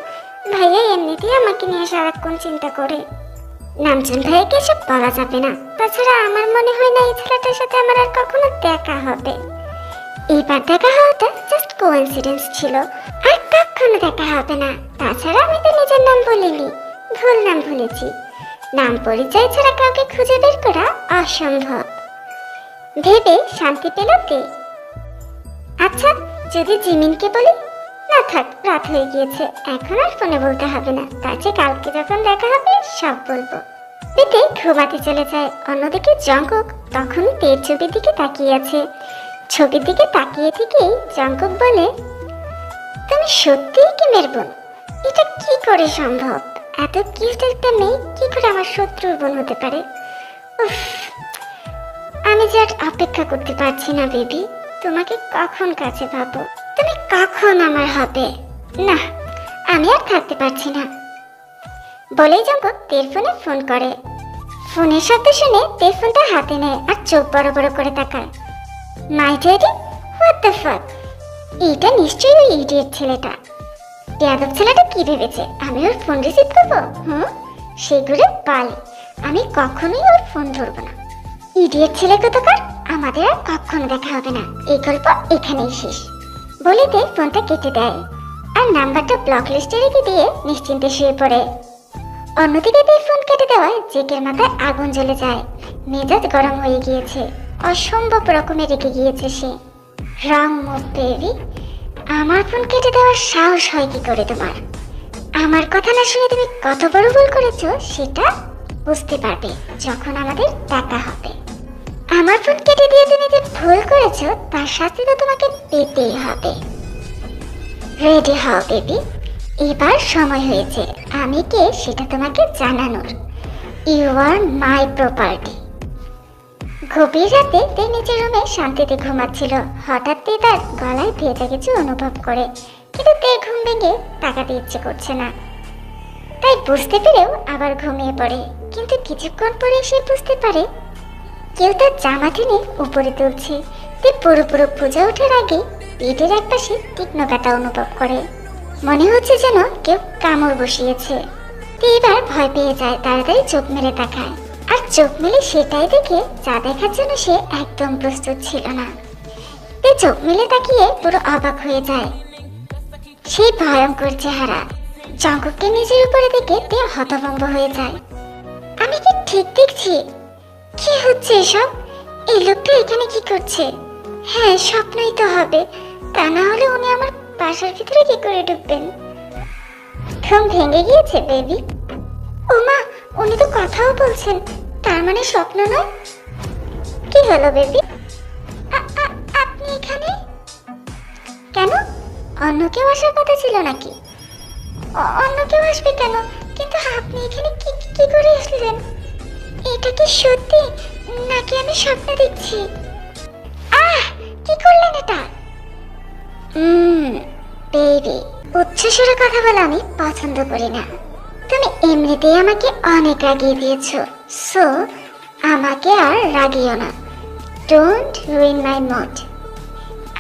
ভাইয়া এমনিতেই আমাকে নিয়ে সারাক্ষণ চিন্তা করে। নামজুন ভাইয়াকে এসব বলা যাবে না, তাছাড়া আমার মনে হয় না এই ছেলেটার সাথে আমার আর কখনো দেখা হবে। এইবার দেখা হওয়াটা জাস্ট কোইন্সিডেন্স ছিল, আর কখনো দেখা হবে না। তাছাড়া আমি তো নিজের নাম বলিনি, ভুল নাম বলেছি। নাম পরিচয় ছাড়া কাউকে খুঁজে বের করা অসম্ভব ভেবে শান্তি পেল তে। আচ্ছা, যদি জিমিনকে বলি? না থাক, রাত হয়ে গিয়েছে, এখন আর ফোনে বলতে হবে না, তার চেয়ে কালকে যখন দেখা হবে সব বলবো। পেতে ঘুমাতে চলে যায়। অন্যদিকে জঙ্কুক তখন তের ছবির দিকে তাকিয়ে আছে। ছবির দিকে তাকিয়ে থেকেই জঙ্কুক বলে, তুমি সত্যিই কি মেয়ের বোন? এটা কি করে সম্ভব? এত কিউট একটা মেয়ে কি করে আমার শত্রুর বোন হতে পারে? উফ, আমি যে আর অপেক্ষা করতে পারছি না বেবি, তোমাকে কখন কাছে পাবো, তুমি কখন আমার হবে। না, আমি আর থাকতে পারছি না বলেই জঙ্কুক তের ফোনে ফোন করে। ফোনের শব্দ শুনে তে ফোনটা হাতে নেয় আর চোখ বড় বড় করে তাকায়। মাই ড্যাডি, হোয়াট দ্য ফাক? এটা নিশ্চয়ই ওই ইডিয়েট ছেলেটা। যাদব ছেলেটা কি ভেবেছে আমি ওর ফোন রিসিভ করবো? সেগুলো পালে, আমি কখনোই ওর ফোন ধরবো না। ইডিয়েট ছেলে কোথাকার, আমাদের আর কখনো দেখা হবে না, এই গল্প এখানেই শেষ বলে তে ফোনটা কেটে দেয় আর নাম্বারটা ব্লক লিস্টে রেখে দিয়ে নিশ্চিন্তে শুয়ে পড়ে। অন্যদিকে তে ফোন কেটে দেওয়ায় জেকের মাথায় আগুন জ্বলে যায়। মেজাজ গরম হয়ে গিয়েছে, অসম্ভব রকমের রেগে গিয়েছে সে। রং মুভ বেবি, আমার ফোন কেটে দেওয়ার সাহস হয় কি করে তোমার? আমার কথা না শুনে তুমি কত বড় ভুল করেছো সেটা বুঝতে পারবে যখন আমাদের দেখা হবে। আমার ফোন কেটে দিয়ে তুমি যে ভুল করেছো তার শাস্তি তো তোমাকে পেতেই হবে। রেডি হও বেবি, এবার সময় হয়েছে আমি কে সেটা তোমাকে জানানোর। You are my property. গভীর রাতে তে নিজের রুমে শান্তিতে ঘুমাচ্ছিল। হঠাৎ তে তার গলায় ভেজা কিছু অনুভব করে, কিন্তু তে ঘুম ভেঙে তাকাতে ইচ্ছে করছে না। তাই বুঝতে পেরেও আবার ঘুমিয়ে পড়ে। কিন্তু কিছুক্ষণ পরে সে বুঝতে পারে কেউ তার জামা টেনে উপরে তুলছে। তে পুরোপুরো পূজা ওঠার আগে পেটের এক পাশে তীক্ষ্ণ কাটা অনুভব করে, মনে হচ্ছে যেন কেউ কামড় বসিয়েছে। তে এবার ভয় পেয়ে যায়, তাড়াতাড়ি চোখ মেলে তাকায়। আর চোখ মেলে সেটাই দেখে যা দেখার জন্য সে একদম প্রস্তুত ছিল না। তে চোখ মেলে তাকিয়ে পুরো অবাক হয়ে যায়। সেই ভয়ঙ্কর চেহারা জঙ্কুককে নিজের উপরে দেখে তে হতভম্ব হয়ে যায়। আমি কি ঠিক দেখছি? কি হচ্ছে এসব? এই লোকটা এখানে কি করছে? হ্যাঁ, স্বপ্নই তো হবে, তা না হলে উনি আমার বাসার ভিতরে কি করে ঢুকবেন? ঘুম ভেঙে গিয়েছে বেবি। ও মা, উনি তো কথাও বলছেন, তার মানে স্বপ্ন নয়। কি হলো বেবি, আপনি এখানে কেন? অন্য কেউ আসার কথা ছিল নাকি? অন্য কেউ আসবে কেন? কিন্তু আপনি এখানে কি কি করে আসলেন? এটা কি সত্যি নাকি আমি স্বপ্ন দেখছি? কি করলেন এটা? বেবি, উচ্চস্বরে কথা বলা আমি পছন্দ করি না। তুমি এমনিতেই আমাকে অনেক রাগিয়ে দিয়েছো, সো আমাকে আর রাগিও না। Don't ruin my mood.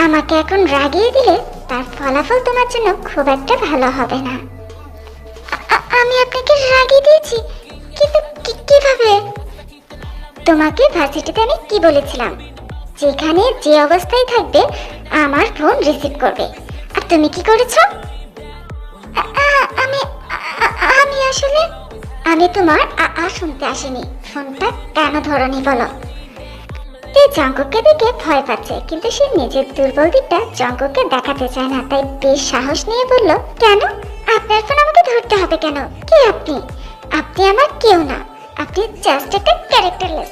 আমাকে এখন রাগিয়ে দিলে তার ফলাফল তোমার জন্য খুব একটা ভালো হবে না। আমি আপনাকে রাগিয়ে দিয়েছি? কিন্তু কিভাবে? তোমাকে ভার্সিটিতে আমি কি বলেছিলাম? যেখানে যে অবস্থায় থাকবে আমার ফোন রিসিভ করবে, আর তুমি কি করেছো? আমি আসলে আমি তোমার শুনতে আসিনি। ফোনটা কেন ধরনি বলো? তে জঙ্কুককে দেখে ভয় পাচ্ছে, কিন্তু সে নিজের দুর্বল দিকটা জঙ্কুককে দেখাতে চায় না। তাই বেশ সাহস নিয়ে বলল, কেন? আপনার ফোন আমাকে ধরতে হবে কেন? কে আপনি? আপনি আমার কেউ না, আপনি জাস্ট একটা ক্যারেক্টারলেস।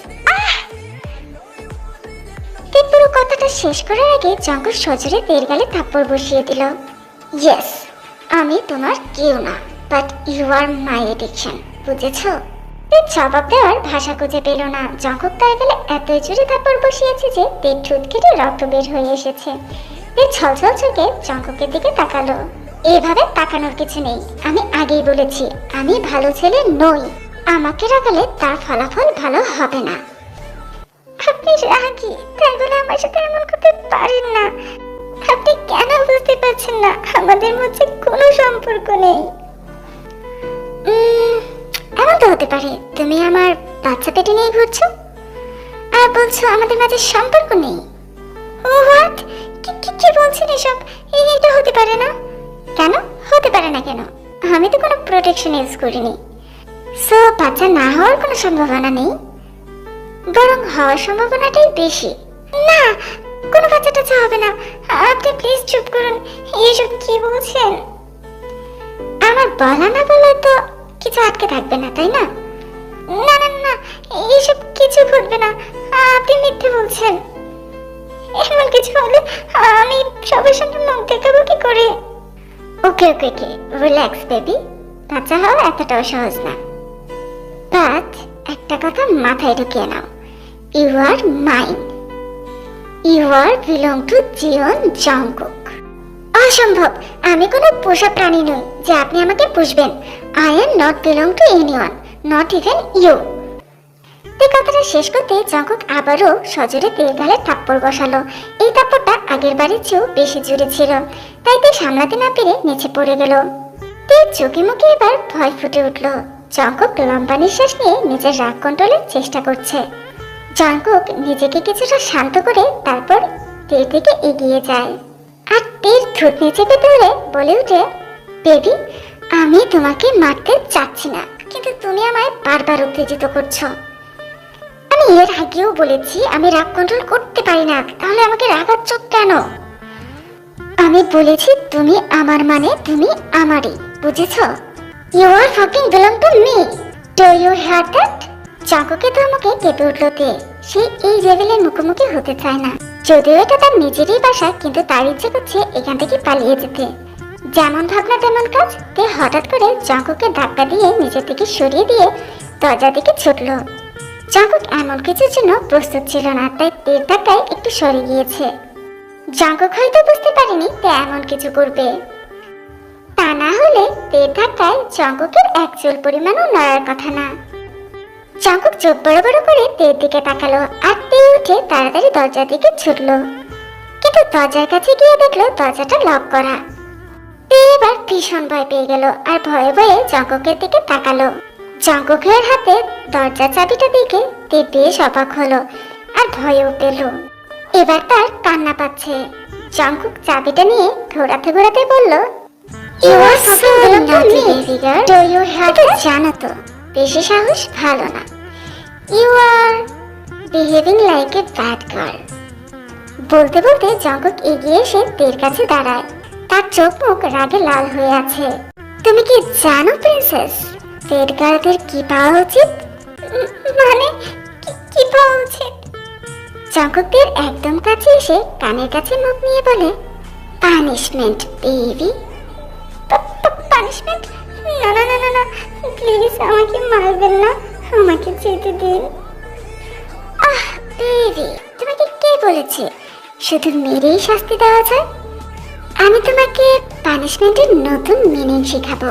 তে পুরো কথাটা শেষ করার আগে জঙ্কুক সজোরে তের গালে থাপ্পড় বসিয়ে দিল। ইয়েস, আমি তোমার কেউ না, but you are my addiction, বুঝেছো? তের জবাব দেওয়ার ভাষা খুঁজে পেল না। জঙ্কুক তার গালে এত জোরে থাপ্পড় বসিয়েছে যে তের ঠোঁট কেটে রক্ত বের হয়ে এসেছে। তে ছলছল চোখে জঙ্কুকের দিকে তাকালো। এভাবে তাকানোর কিছু নেই, আমি আগেই বলেছি আমি ভালো ছেলে নই। আমাকে রাগালে তার ফলাফল ভালো হবে না। আপনি রাগী, তাই বলে আমার সাথে এমন করতে পারেন না। আপনি কেন বুঝতে পারছেন না আমাদের মধ্যে কোনো সম্পর্ক নেই? এমন তো হতে পারে তুমি আমার বাচ্চা পেটে নিয়ে ঘুরছো আর বলছো আমাদের মাঝে সম্পর্ক নেই। হোয়াট? পারে না। কেন হতে পারে না কেন? আমি তো কোনো প্রোটেকশন ইউজ করিনি। সো বাচ্চা না হওয়ার কোনো সম্ভাবনা নেই, বরং হওয়ার সম্ভাবনাটাই বেশি। না, কোনো বাচ্চা টাচ্চা হবে না। আপনি প্লিজ চুপ করুন। এইসব কি বলছেন? আমার বলা না বলে তো কিছু আটকে থাকবে না, তাই না? না না না, এইসব কিছু ঘটবে না। আপনি মিথ্যে বলছেন। এমন কিছু হলে আমি সবার সামনে মুখ দেখাবো কি করে? ওকে ওকে ওকে, রিল্যাক্স বেবি। বাচ্চা হওয়া এতটাও সহজ না। বাট একটা কথা মাথায় ঢুকিয়ে নাও, you are mine. You are belong to Jeon Jungkook. অসম্ভব, আমি কোনো পোষা প্রাণী নই যে আপনি আমাকে পুষবেন। I am not belong to anyone, not even you. এই কথাটা শেষ করতে জংকুক আবারও সজোরে তের গালে থাপ্পড় বসালো। এই থাপ্পড়টা আগের বারের চেয়েও বেশি জোরে ছিল, তাই তে সামলাতে না পেরে নিচে পড়ে গেল। তের চোখে মুখে এবার ভয় ফুটে উঠল। জংকুক লম্বা নিঃশ্বাস নিয়ে নিজের রাগ কন্ট্রোলের চেষ্টা করছে। জংকুক নিজেকে কিছুটা শান্ত করে তারপর তের দিকে এগিয়ে যায়, আর তের ঠোঁট নিচে পেতে ধরে বলে উঠে, বেবি, আমি তোমাকে মারতে চাচ্ছি না, কিন্তু তুমি আমায় বারবার উত্তেজিত করছো। আমি এর আগেও বলেছি আমি রাগ কন্ট্রোল করতে পারি না, তাহলে আমাকে রাগাচ্ছ কেন? আমি বলেছি তুমি আমার মানে তুমি আমারই, বুঝেছো? You are fucking belong to me, do you hear that? জংকুকে ধমকে কেঁপে উঠল তে। সে এই লেভেলের মুখোমুখি হতে চায় না, যদিও এটা তার নিজেরই বাসা, কিন্তু তার ইচ্ছে করছে এখান থেকে পালিয়ে যেতে। যেমন ভাবনা তেমন কাজ। তে হঠাৎ করে জংকুকে ধাক্কা দিয়ে নিজের থেকে সরিয়ে দিয়ে দরজার দিকে ছুটল। জংকুক এমন কিছুর জন্য প্রস্তুত ছিল না, তাই তের ধাক্কায় একটু সরে গিয়েছে। জংকুক হয়তো বুঝতে পারেনি তে এমন কিছু করবে, তা না হলে তের ধাক্কায় জংকুকের এক চুল পরিমাণও নড়ার কথা না। জংকুক চোখ বড় বড় করে তের দিকে তাকালো, আর তে উঠে তাড়াতাড়ি দরজার দিকে ছুটলো। কিন্তু দরজার কাছে গিয়ে দেখলো দরজাটা লক করা। তে এবার ভীষণ ভয় পেয়ে গেল, আর ভয়ে ভয়ে জংকুকের দিকে তাকালো। জংকুকের হাতে দরজার চাবিটা দেখে তে বেশ অবাক হলো, আর ভয়ও পেল। এবার তার কান্না পাচ্ছে। জংকুক চাবিটা নিয়ে ঘোরাতে ঘোরাতে বলল, you are so naughty baby girl, do you have that? জানো তো বেশি সাহস ভালো না। You are behaving like a bad girl. বলতে বলতে জংকুক এগিয়ে এসে তের কাছে দাঁড়ায়। তার চোখ মুখ রাগে লাল হয়ে আছে। তুমি কি জানো প্রিন্সেস, ব্যাড গার্লদের কি পাওয়া উচিত? মানে কি পাওয়া উচিত? জংকুকের একদম কাছে এসে কানের কাছে মুখ নিয়ে বলে, পানিশমেন্ট বেবি। পানিশমেন্ট? না না না না না, প্লিজ আমাকে মারবেন না, আমাকে যেতে দিন। আহ বেবি, তোমাকে কে বলেছে শুধু মেরেই শাস্তি দেওয়া যায়? আমি তোমাকে পানিশমেন্টের নতুন মিনিং শেখাবো।